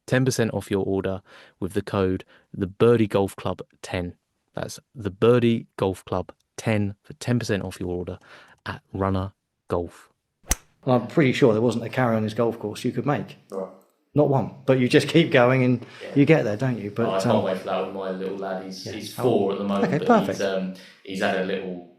10% off your order with the code the BirDie Golf Club 10. That's the BirDie Golf Club 10 for 10% off your order at Runner Golf. I'm pretty sure there wasn't a carry on his golf course you could make. Right. Not one, but you just keep going and you get there, don't you? But I can't wait for that with my little lad. He's 4 at the moment. Okay, but perfect. He's had a little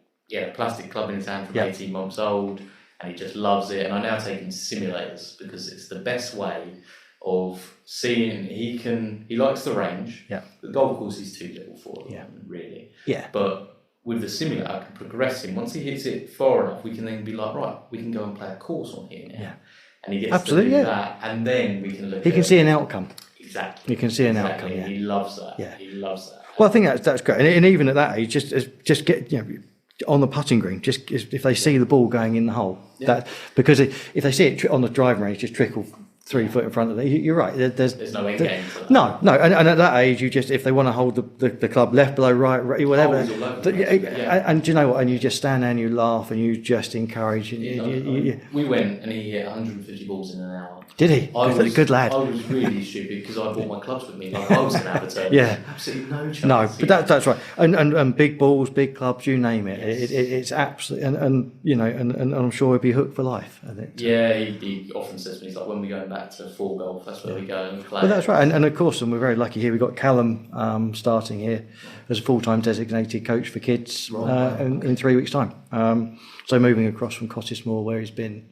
plastic club in his hand from 18 months old, and he just loves it. And I now take him to simulators because it's the best way of seeing. He likes the range. Yeah. The golf course is too little for him, really. Yeah. But with the simulator, I can progress him. Once he hits it far enough, we can then be like, right, we can go and play a course on here now. Yeah. And he gets to do that, and then we can look. He can see an outcome. Exactly. You can see an outcome. Yeah. He loves that. Yeah. He loves that. Well, I think that's great, and even at that age, just get on the putting green. Just if they see the ball going in the hole, that because if they see it on the driving range, just trickle 3 foot in front of it. You're right. There's no end game to that. No, and at that age, if they want to hold the club left, below, right, whatever. And do you know what? And you just stand there and you laugh and you just encourage. We went and he hit 150 balls in an hour. Did he? Good lad. I was really stupid because I brought my clubs with me. Like I was going to have a turn. Yeah. Absolutely no chance. No, but that's right. And big balls, big clubs, you name it. Yes. It's absolutely and I'm sure he'll be hooked for life. I think. Yeah, he often says to me, he's like, when we're going back to full golf, that's where we go and play. Well, that's right. And of course, and we're very lucky here. We've got Callum starting here as a full-time designated coach for kids in 3 weeks' time. So moving across from Cottesmore, where he's been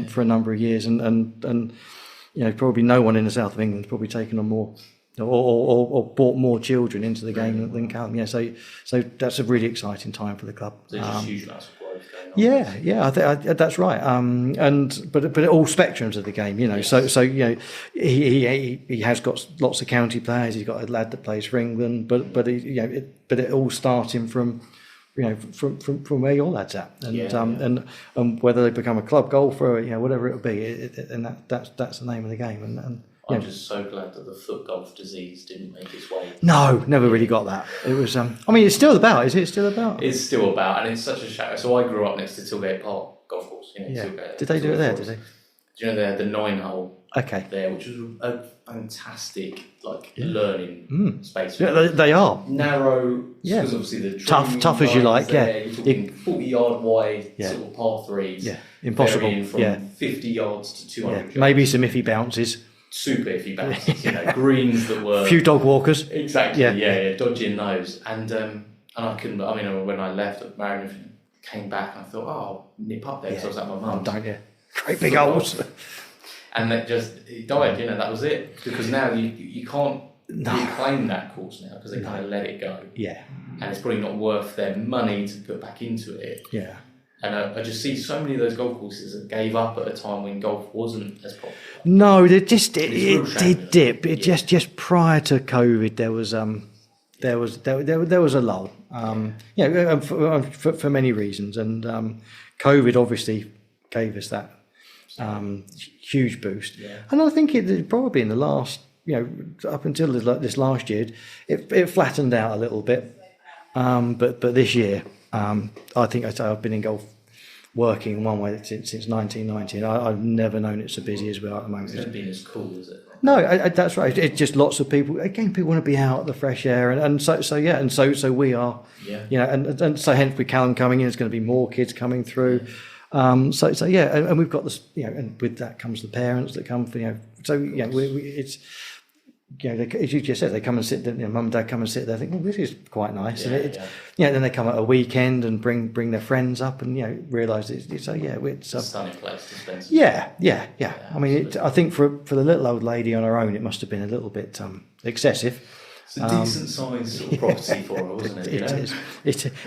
for a number of years, and probably no one in the south of England's probably taken on more or brought more children into the game than Callum. Yeah, so that's a really exciting time for the club. There's just huge amounts of growth going on. Yeah, I that's right. But all spectrums of the game, Yes. So he has got lots of county players. He's got a lad that plays for England, but it all starting from from where your lad's at, and whether they become a club golfer, whatever it'll be, and that's the name of the game. And I'm just so glad that the foot golf disease didn't make its way. No, never really got that. It was. It's still about. Is it still about? It's still about, and it's such a shadow. So I grew up next to Tilgate Park golf course. Tilgate, did they do it there? Did they? Do you know they had the 9-hole? Okay. There, which was a fantastic learning space. Yeah, they are narrow. Yeah. Because obviously the tough as you like. There. You're talking 40-yard wide sort of par threes. Yeah. Impossible. From 50 yards to 200 yards. Maybe some iffy bounces. Super iffy bounces. Greens that were a few dog walkers. Exactly. Yeah. Dodging those, and I couldn't. When I left, Marion came back, and I thought, oh, nip up there because I was at my mum's. Don't you? Great big holes. And that it died, that was it. Because now you can't reclaim that course now because they kind of let it go. Yeah. And it's probably not worth their money to put back into it. Yeah. And I just see so many of those golf courses that gave up at a time when golf wasn't as popular. No, it did dip. Just prior to COVID, there was a lull. For many reasons, and COVID obviously gave us that huge boost. Yeah. And I think it probably in the last up until this last year, it flattened out a little bit. But this year, I think I've been in golf working one way since 1990, and I've never known it so busy as we are at the moment. It's never been as cool, is it? No, that's right. It's just lots of people. Again, people want to be out, the fresh air, and so we are. Yeah. And so hence with Callum coming in, there's going to be more kids coming through. And we've got this, and with that comes the parents that come for, it's. As you just said, they come and sit there, mum and dad come and sit there, think, well, this is quite nice. Then they come at a weekend and bring their friends up and, realise it's a stunning place to spend. Yeah. I mean, I think for the little old lady on her own, it must have been a little bit excessive. It's a decent sized sort of property for her, wasn't it?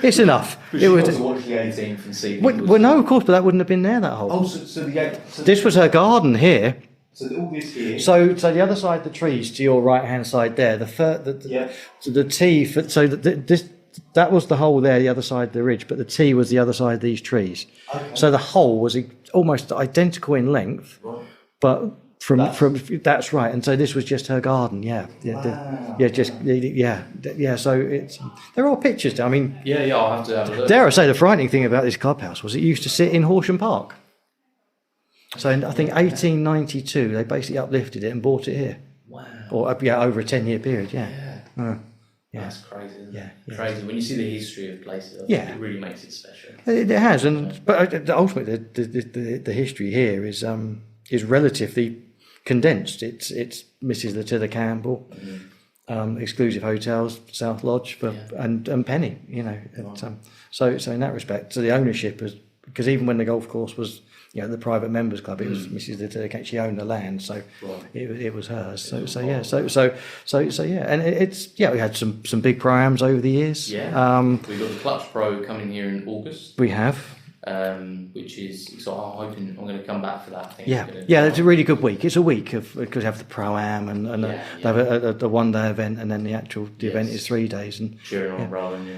It's enough. But she was watch the 18th and see. Well, no, of course, but that wouldn't have been there that whole. This was her garden here. So all this here. So the other side of the trees to your right hand side there, so the tee that was the hole there, the other side of the ridge, but the tee was the other side of these trees. Okay. So the hole was almost identical in length, right. But from that's right. And so this was just her garden. Yeah. So it's there are pictures. I mean, I'll have to have a look. Dare I say, the frightening thing about this clubhouse was it used to sit in Horsham Park. So in, I think 1892, they basically uplifted it and bought it here. Wow. Or over a 10-year period. That's crazy. Isn't it? Crazy. When you see the history of places, it really makes it special. It has, but ultimately the history here is relatively condensed. It's Mrs. Latilla Campbell, exclusive hotels, South Lodge, and Penny. So in that respect, so the ownership is, because even when the golf course was the private members club, it was Mrs. Latilla. She owned the land, so it was hers. And it's we had some big pro-ams over the years. We've got the Clutch Pro coming here in August. We have. Which is, so I'm hoping I'm going to come back for that. I think it's a really good week. It's a week of, because you have the pro-am and they have a one-day event, and then the event is 3 days. And cheering on, rolling,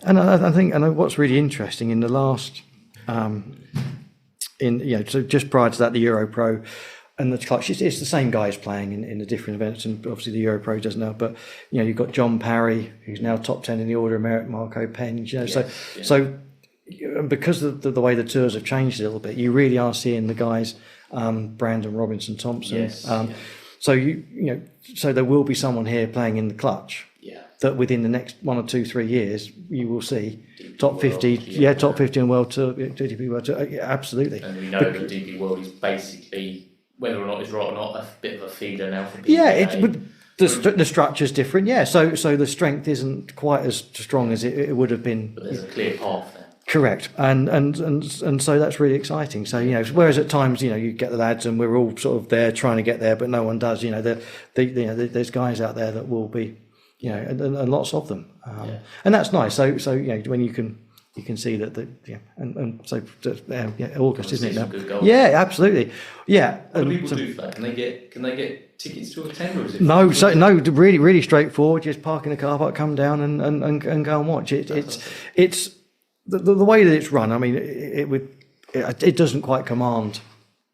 and I think what's really interesting in the last, so just prior to that, the Euro Pro and the Clutch, it's the same guys playing in the different events, and obviously the Euro Pro does now. But you've got John Parry, who's now top 10 in the Order of Merit, Marco Penge. So because of the way the tours have changed a little bit, you really are seeing the guys, Brandon Robinson Thompson. So there will be someone here playing in the Clutch. That within the next 1 or 2, 3 years, you will see DP top 50, World, top 50 in World Tour, DP World Tour, absolutely. And we know that DP World is basically, whether or not it's right or not, a bit of a feeder now for PGA. The structure's different, So the strength isn't quite as strong as it would have been. But there's a clear path there. Correct, and so that's really exciting. So whereas at times you get the lads and we're all sort of there trying to get there, but no one does. There's guys out there that will be. And lots of them, and that's nice. So when you can see that August, isn't it now? Good golf. Yeah, absolutely. Yeah. What do people do for that? Can they get tickets to attend, or is it? No, really straightforward. Just park in the car park, come down and go and watch it. It's the way that it's run. I mean, it doesn't quite command.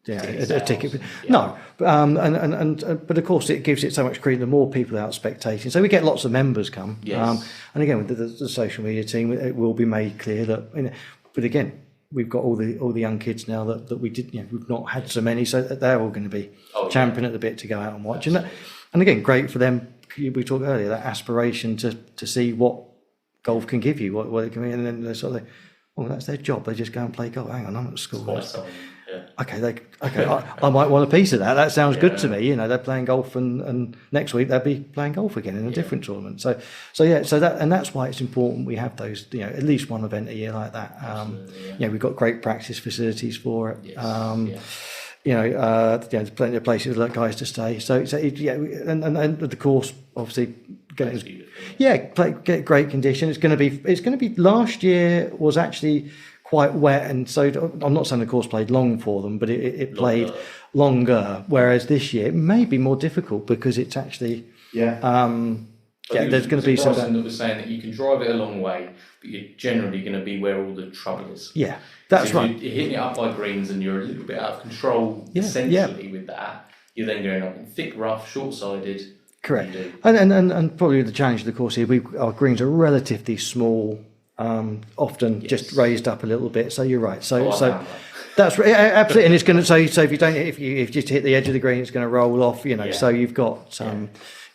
A ticket. No, but of course it gives it so much credit. The more people out spectating, so we get lots of members come. Yes. And again, with the social media team, it will be made clear that. But again, we've got all the young kids now that we did. We've not had so many, so they're all going to be champing at the bit to go out and watch. And again, great for them. We talked earlier, that aspiration to see what golf can give you, what it can be, and then they sort of think, that's their job. They just go and play golf. Hang on, I'm at school. I might want a piece of that. That sounds good to me. They're playing golf, and next week they'll be playing golf again in a different tournament. So that's why it's important we have those. At least one event a year like that. We've got great practice facilities for it. There's plenty of places for guys to stay. So and the course obviously get great condition. It's going to be. Last year was actually quite wet, and so I'm not saying the course played long for them, but it played longer. Whereas this year it may be more difficult because it's actually there's going to be some that was saying that you can drive it a long way, but you're generally going to be where all the trouble is. That's right. You're hitting it up by greens, and you're a little bit out of control essentially with that. you're then going up in thick rough, short-sided. Correct. And probably the challenge of the course here, our greens are relatively small, often just raised up a little bit. So you're right. So that's right, absolutely. And it's going to so if you just hit the edge of the green, it's going to roll off. So you've got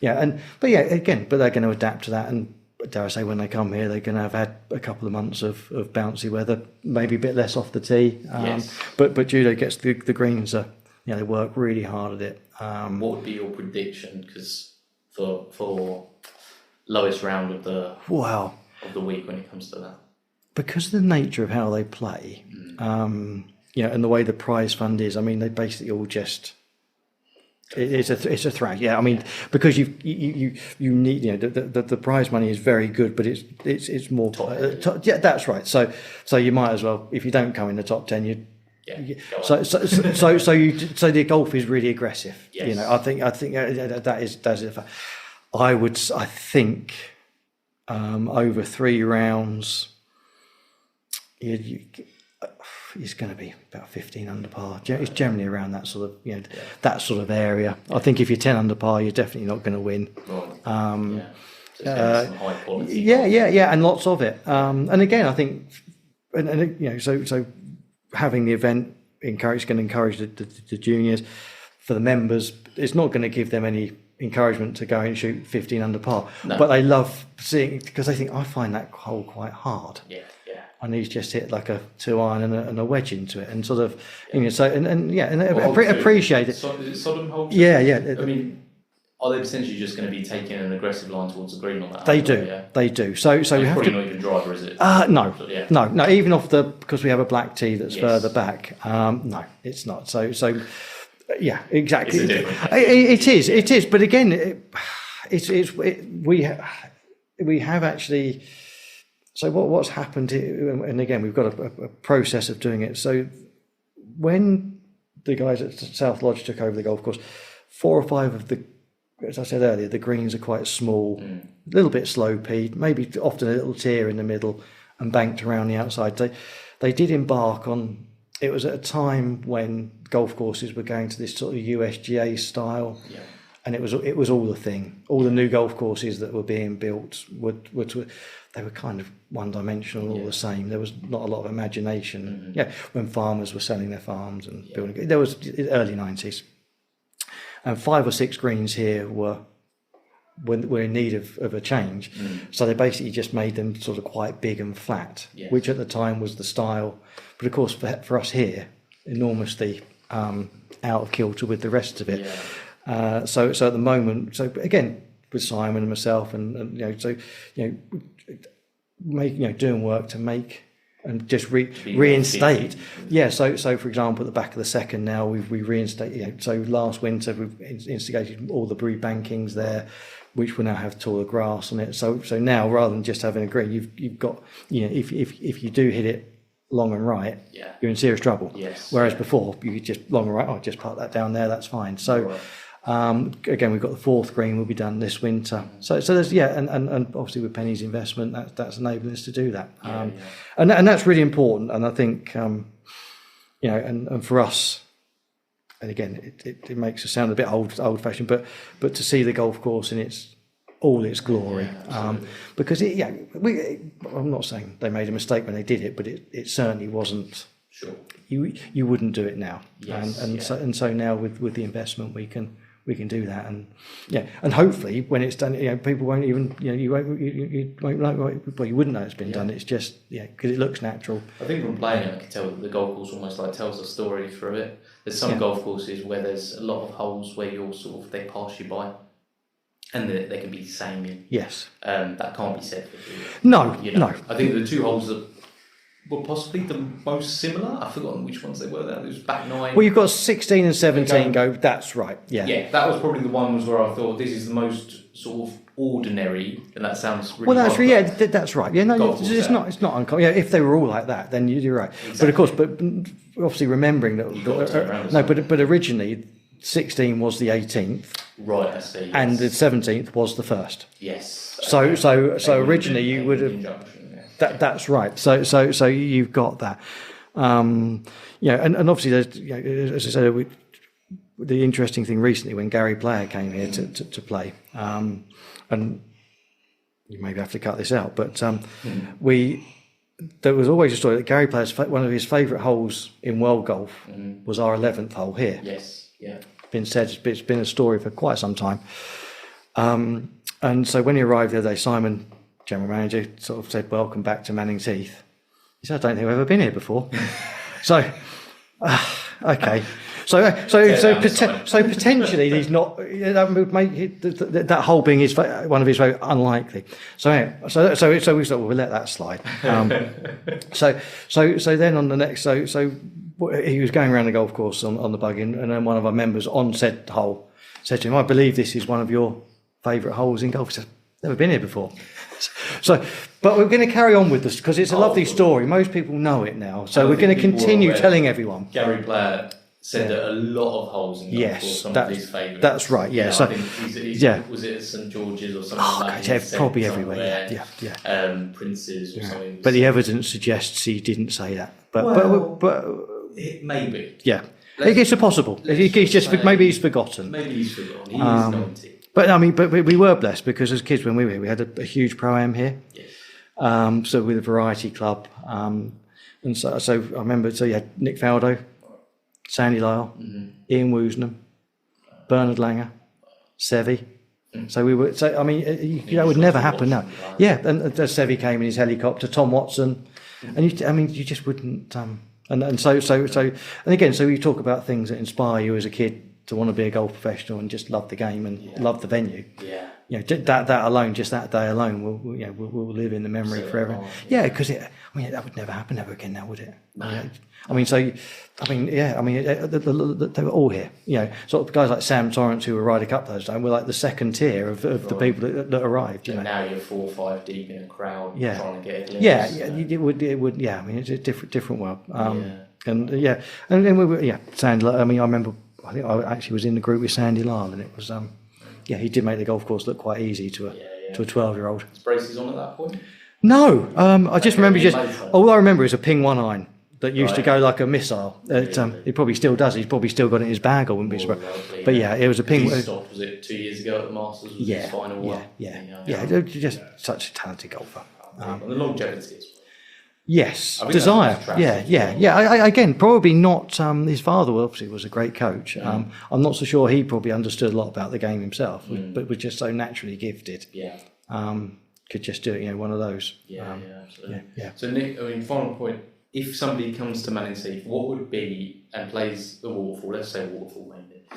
but they're going to adapt to that. And dare I say, when they come here, they're going to have had a couple of months of bouncy weather, maybe a bit less off the tee. But judo gets the greens. They work really hard at it. What would be your prediction? Because for lowest round of the week when it comes to that, because of the nature of how they play, and the way the prize fund is, I mean, they basically all just. It's a thrash, yeah. I mean, because you need the prize money is very good, but it's more that's right. So you might as well, if you don't come in the top 10, so the golf is really aggressive. Yes. I think that is it. I think over 3 rounds, it's going to be about 15 under par. It's generally around that sort of that sort of area. I think if you're 10 under par, you're definitely not going to win. Some high quality. And lots of it. And again, I think, so having the event going to encourage the juniors. For the members, it's not going to give them any encouragement to go and shoot 15 under par. No. But they love seeing, because they think, I find that hole quite hard. And he's just hit like a 2-iron and a wedge into it, and sort of, appreciate it. Is it Sodom holes? Yeah. I mean, are they potentially just going to be taking an aggressive line towards the green on that? They do. So we have probably to. Not even driver, is it? No. Even off because we have a black tee that's further back. No, it's not. So yeah, exactly. It's a different it is. But again, we have actually. So what's happened here, and again, we've got a process of doing it. So when the guys at South Lodge took over the golf course, 4 or 5 of the, as I said earlier, the greens are quite small, a little bit slow-peed, maybe often a little tier in the middle and banked around the outside. They did embark on, it was at a time when golf courses were going to this sort of USGA style. Yeah. And it was all the thing. All the new golf courses that were being built they were kind of one-dimensional, all the same. There was not a lot of imagination. Yeah, when farmers were selling their farms and building. There was early 90s, and 5 or 6 greens here were in need of a change. So they basically just made them sort of quite big and flat, which at the time was the style. But of course, for us here, enormously out of kilter with the rest of it. Yeah. So at the moment, so again with Simon and myself, and doing work to make and just reinstate. Yeah. So for example, at the back of the second now, we reinstate. So last winter we've instigated all the rebankings there, which will now have taller grass on it. So now rather than just having a green, you've got if you do hit it long and right, you're in serious trouble. Yes. Whereas before you could just long and right, just park that down there, that's fine. So. Again, we've got the 4th green will be done this winter. So there's and obviously with Penny's investment, that's enabling us to do that. And that's really important. And I think and for us, and again, it makes us sound a bit old fashioned, but to see the golf course in all its glory, because I'm not saying they made a mistake when they did it, but it certainly wasn't. Sure. You wouldn't do it now. Yes, so now with the investment we can do that, and hopefully when it's done, people won't even you won't know, well, you wouldn't know it's been done. It's just because it looks natural. I think from playing it, I can tell that the golf course almost like tells a story through it. There's some golf courses where there's a lot of holes where you're they pass you by, and they can be samey. Yes, that can't be said for you. No. I think the 2 holes that were possibly the most similar. I've forgotten which ones they were. That was back 9. Well, you've got 16 and 17 go. That's right. Yeah, that was probably the ones where I thought this is the most sort of ordinary, and that sounds really. Well, that's right. Yeah, no, it's not uncommon. Yeah, if they were all like that, then you're right. Exactly. But of course, obviously remembering that. But originally, 16 was the 18th. Right, I see. Yes. And the 17th was the 1st. Yes. So originally you would have. That's right. So you've got that. And obviously there's, as I said, the interesting thing recently when Gary Player came here to play, and you maybe have to cut this out, but there was always a story that Gary Player's one of his favourite holes in world golf was our 11th hole here. Yes, yeah. It's been a story for quite some time. And so when he arrived the other day, Simon, general manager, sort of said, "Welcome back to Mannings Heath." He said, "I don't think I've ever been here before." So, okay. So potentially he's not. That would make that hole being one of his very unlikely. So we thought, well, we'll let that slide. So then on the next, so he was going around the golf course on the buggy, and then one of our members on said hole said to him, "I believe this is one of your favourite holes in golf." He said, "Never been here before." But we're going to carry on with this because it's a lovely story. Most people know it now, so we're going to continue telling everyone. Gary Player said that a lot of of holes in golf were some of his favourites. That's right. Yeah. So, I think was it at St George's or something like that? Yeah, probably everywhere. Yeah. Prince's or something. But the evidence suggests he didn't say that. But maybe. Yeah. It's possible. He's just maybe he's forgotten. Maybe he's forgotten. He is 90. But I mean, but we were blessed because as kids when we were here, we had a huge pro-am here. Yes. So with a variety club, and so I remember. So you had Nick Faldo, Sandy Lyle, Ian Woosnam, Bernard Langer, Seve. So we were. So I mean, that would never happen now. Yeah, and Seve came in his helicopter. Tom Watson, and you just wouldn't. And so again, so you talk about things that inspire you as a kid to want to be a golf professional and just love the game and love the venue. Yeah. You know, that alone, just that day alone, will live in the memory forever. Because that would never happen ever again now, would it? No. They were all here. You know, sort of guys like Sam Torrance who were Ryder Cup those days were like the second tier of the people that arrived. And now you're 4 or 5 deep in a crowd trying to get a glimpse. Yeah, it would. Yeah, I mean, it's a different world. And then we were. Yeah, Sandy. I mean, I think I actually was in the group with Sandy Lyle, and it was. He did make the golf course look quite easy to a 12-year-old. Was braces on at that point? No, I just remember all I remember is a ping 1 iron that used to go like a missile. He probably still does. He's probably still got it in his bag. I wouldn't be surprised. But it was a ping. He stopped. Was it 2 years ago at the Masters? Was his final one? Yeah. Just such a talented golfer. And the longevity as well. Yes, desire. Again, probably not. His father obviously was a great coach. I'm not so sure he probably understood a lot about the game himself, but was just so naturally gifted. Yeah. Could just do it. One of those. Absolutely. Yeah. So Nick, I mean, final point. If somebody comes to Mannings Heath, what would be and plays the waterfall? Let's say waterfall maybe.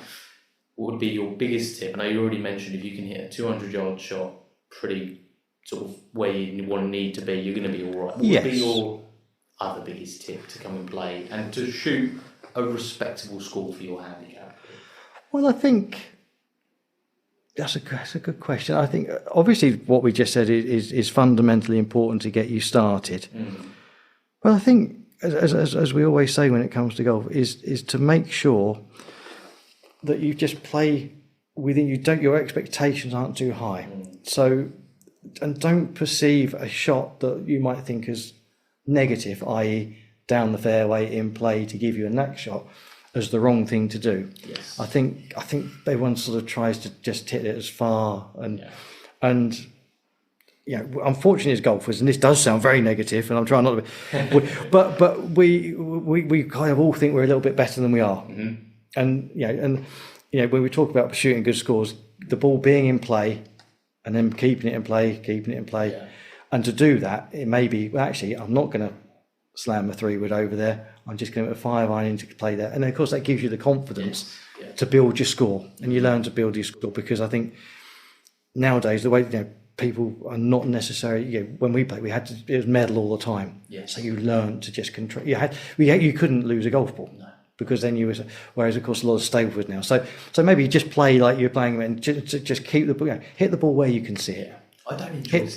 What would be your biggest tip? I know you already mentioned if you can hit a 200-yard shot, pretty sort of where you want to need to be, you're going to be all right. What would be your other biggest tip to come and play and to shoot a respectable score for your handicap? Well, I think that's a good question. I think obviously what we just said is fundamentally important to get you started. Well, I think as we always say when it comes to golf is to make sure that you just play within your expectations aren't too high. So. And don't perceive a shot that you might think is negative, i.e. down the fairway in play to give you a next shot, as the wrong thing to do. Yes. I think everyone sort of tries to just hit it as far and unfortunately as golfers, and this does sound very negative, and I'm trying not to be, but we kind of all think we're a little bit better than we are, and when we talk about shooting good scores, the ball being in play. And then keeping it in play. And to do that, it may be, well, actually, I'm not going to slam a 3-wood over there. I'm just going to put a 5 iron into play there. And then, of course, that gives you the confidence to build your score. And you learn to build your score because I think nowadays, the way, people are not necessarily, when we played, it was medal all the time. Yes. So you learn to just control. You couldn't lose a golf ball. No. Because then whereas of course a lot of Stableford now. So maybe just play like you're playing and just keep the ball, hit the ball where you can see it. I don't enjoy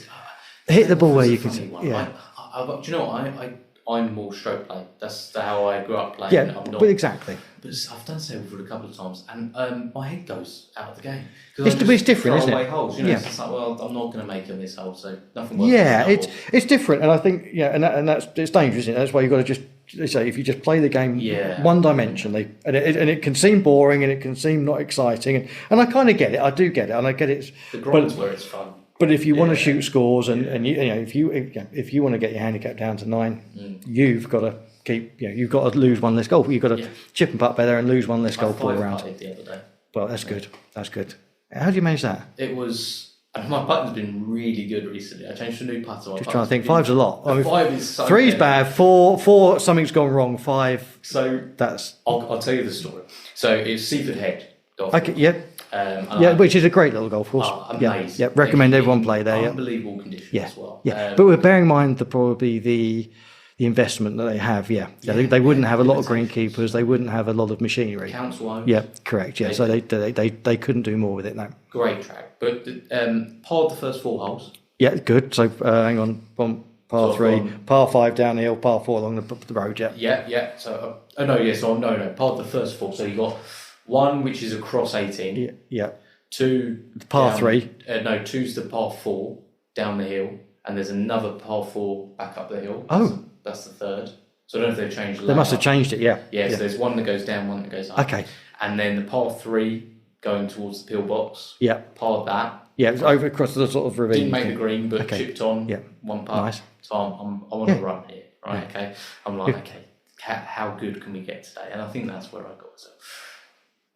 hit the ball where you can see it. Yeah. Do you know what? I'm more stroke play. That's how I grew up playing. Yeah, I'm not, but exactly. But I've done Stableford a couple of times, and my head goes out of the game. It's different, isn't it? Holes, It's like, well, I'm not going to make them this hole, so nothing works. Yeah, it's different, and I think and it's dangerous, isn't it? That's why you've got to say, if you just play the game Yeah. one-dimensionally, and it can seem boring and it can seem not exciting, and I kind of get it. I do get it, and I get it. The grind's where it's fun. But if you want to shoot scores, and you know, if you want to get your handicap down to 9, you've got to you've got to lose one less golf. You've got to chip and putt better and lose one less golf all around. The other day. Well, that's good. That's good. How do you manage that? It was. My putting's been really good recently. I changed to a new putter. Just trying to think. 5's a lot. I mean, 5 is so 3's good. bad. 4 something's gone wrong. 5. So that's. I'll tell you the story. So it's Seaford Head Golf. Okay. Yeah. Which is a great little golf course. Amazing. Yeah. Recommend everyone play there. Unbelievable conditions as well. Yeah. But we're bearing in mind the investment that they have. They wouldn't have a lot of greenkeepers. They wouldn't have a lot of machinery. Council owned. Yeah. Correct. Yeah. So they couldn't do more with it now. Great track, but parred the first 4 holes. Yeah. Good. So hang on. Par 3, par 5 down the hill, par 4 along the road. Yeah. So parred the first 4. So you got 1 which is across 18. Yeah. 2 par down, 3. 2's the par 4 down the hill, and there's another par 4 back up the hill. Oh, that's the third. So I don't know if they've changed. They must have changed it. Yeah. So there's one that goes down, one that goes up. Okay. And then the par 3 going towards the pill-box. Yeah. Parred that. Yeah, it was over across the sort of ravine. Didn't make the green, but chipped on. Yeah. 1 putt. Nice. So I want to run here, right? Okay. I'm like, okay, how good can we get today? And I think that's where I got. So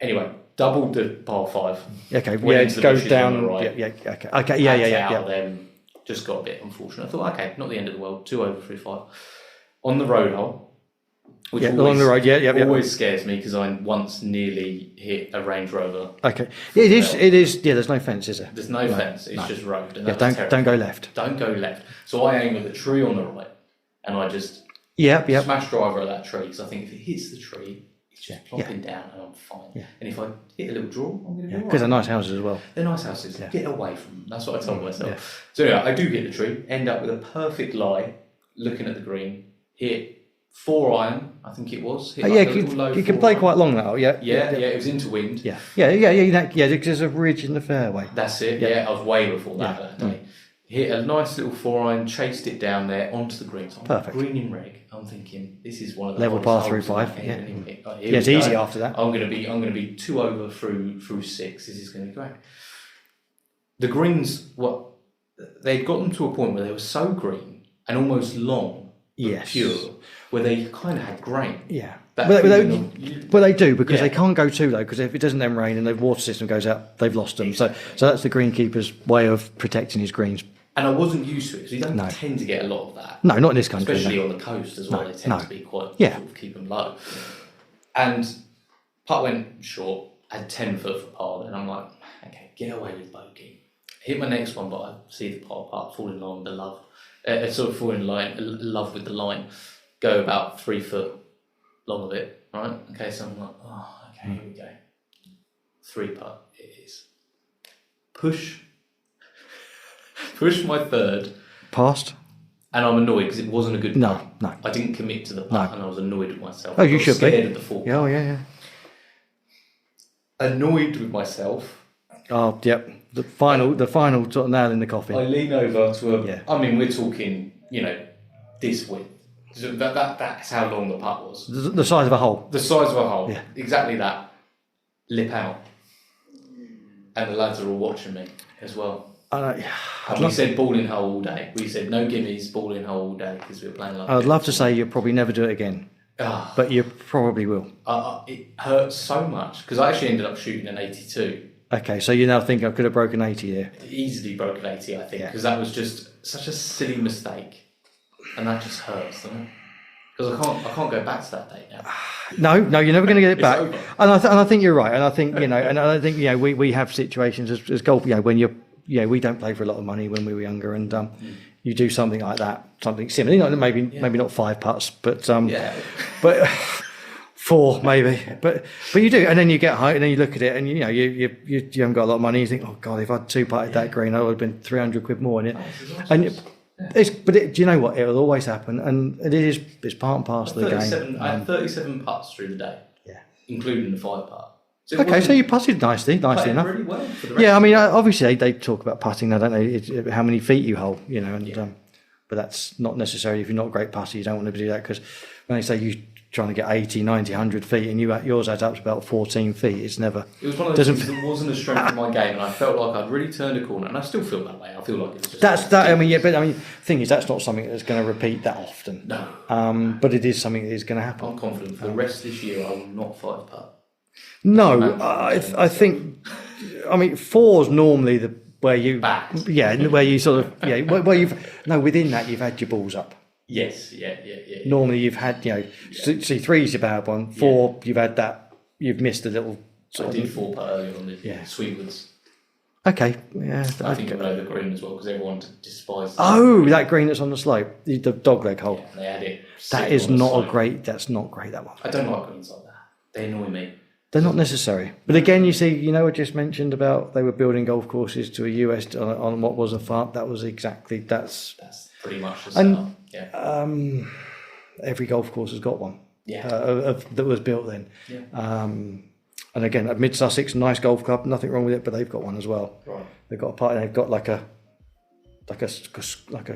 anyway, doubled the par 5. Okay. It goes down. Right. Okay. Yeah. Then just got a bit unfortunate. I thought, okay, not the end of the world. 2 over 3 5 on the road hole. Which along the road. Always scares me because I once nearly hit a Range Rover. Okay. Yeah, it is. Yeah, there's no fence, is there? There's no fence. It's just road. And don't go left. Don't go left. So I aim at the tree on the right, and I just smash driver at that tree because I think if it hits the tree, it's just plopping down, and I'm fine. Yeah. And if I hit a little draw, I'm going to be because they're nice houses as well. They're nice houses. Yeah. Get away from them. That's what I told myself. Yeah. So anyway, I do hit the tree, end up with a perfect lie, looking at the green, hit 4 iron, I think it was. You can play quite long now. Yeah. It was into wind. Yeah. Because there's a ridge in the fairway. That's it. Yeah, I was way before that day. Hit a nice little 4 iron, chased it down there onto the green. So perfect. Green in reg. I'm thinking this is one of the level par 3-5. It's easy after that. I'm going to be 2 over through 6. This is going to be great. The greens, they'd gotten to a point where they were so green and almost long, pure, where they kind of had grain. Yeah. But they do because they can't go too low because if it doesn't then rain and the water system goes out, they've lost them. Exactly. So that's the greenkeeper's way of protecting his greens. And I wasn't used to it because you don't tend to get a lot of that. No, not in this country. Especially on the coast as well. They tend to be quite sort of keep them low. And putt went short, had 10 foot for par, and I'm like, okay, get away with bogey. Hit my next one, but I see the par putt fall in line with the love. Sort of fall in love with the line. Go about 3 foot long of it, right? Okay, so I'm like, here we go. 3 putt it is. Push my third. Passed. And I'm annoyed because it wasn't a good putt. No. I didn't commit to the putt and I was annoyed with myself. Oh, you should be. Scared of the 4 putt. Yeah. Annoyed with myself. Oh, yep. The final sort of nail in the coffin. I lean over to I mean, we're talking, this width. So that's how long the putt was. The size of a hole. The size of a hole. Yeah. Exactly that. Lip out. And the lads are all watching me as well. And we said ball in hole all day. We said no gimmies, ball in hole all day because we were playing like I'd love to say you'll probably never do it again. But you probably will. It hurts so much because I actually ended up shooting an 82. Okay, so you now think I could have broken 80 there? Easily broken 80, I think, because that was just such a silly mistake. And that just hurts, doesn't it? Because I can't go back to that date now. No, you're never going to get it back. Over. And I think you're right. And I think and I think we have situations as golf. When we don't play for a lot of money when we were younger, and you do something like that, something similar. Maybe not 5 putts, but 4 maybe. But you do, and then you get home, and then you look at it, and you haven't got a lot of money. You think, oh God, if I'd 2 putted that green, I would have been 300 quid more in it. Do you know what? It'll always happen, and it's part and parcel of the game. I had 37 putts through the day, including the 5 putt. So you putted nicely enough. Really well for the rest I mean, obviously they talk about putting now, don't they? It's how many feet you hold, but that's not necessarily if you're not a great putter, you don't want to do that because when they say you trying to get 80, 90, 100 feet, and yours adds up to about 14 feet. It's never. It was one of those things that wasn't a strength of my game, and I felt like I'd really turned a corner, and I still feel that way. I feel like it's just. That's that. I mean, yeah, but I mean, the thing is, that's not something that's going to repeat that often. No. But it is something that is going to happen. I'm confident for the rest of this year I will not fight the putt. No, I think. I mean, four's normally where you. Back. Yeah, where you sort of where you've within that you've had your balls up. Yes, yeah. Normally you've had, see, three's your bad one. Four, you've had that, you've missed a little. I did 4 putt earlier on the Sweetwoods. Okay, yeah. I think it went over green as well because everyone despises. Oh, that green that's on the slope, the dogleg hole. Yeah, they had it. That is not that's not great, that one. I don't like greens like that. They annoy me. They're not necessary. But again, you see, I just mentioned about they were building golf courses to a US on what was a farm. That was exactly, that's pretty much the setup. Yeah. Every golf course has got one. Yeah. That was built then. Yeah. And again, at Mid Sussex, nice golf club, nothing wrong with it, but they've got one as well. Right. They've got a part. They've got like a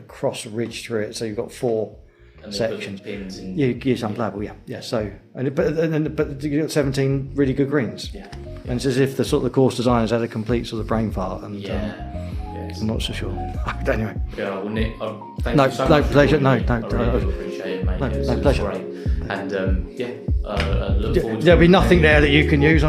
cross ridge through it, so you've got 4 and sections. Pins in, Yes, unplayable. Yeah. So, but you got 17 really good greens. Yeah. And it's as if the sort of the course designers had a complete sort of brain fart. And Yes. I'm not so sure. Anyway. Yeah. Well, Nick, thank you so much. Pleasure. I really appreciate it, mate. No, It was pleasure. great. And I look forward to There'll be nothing there that you can use.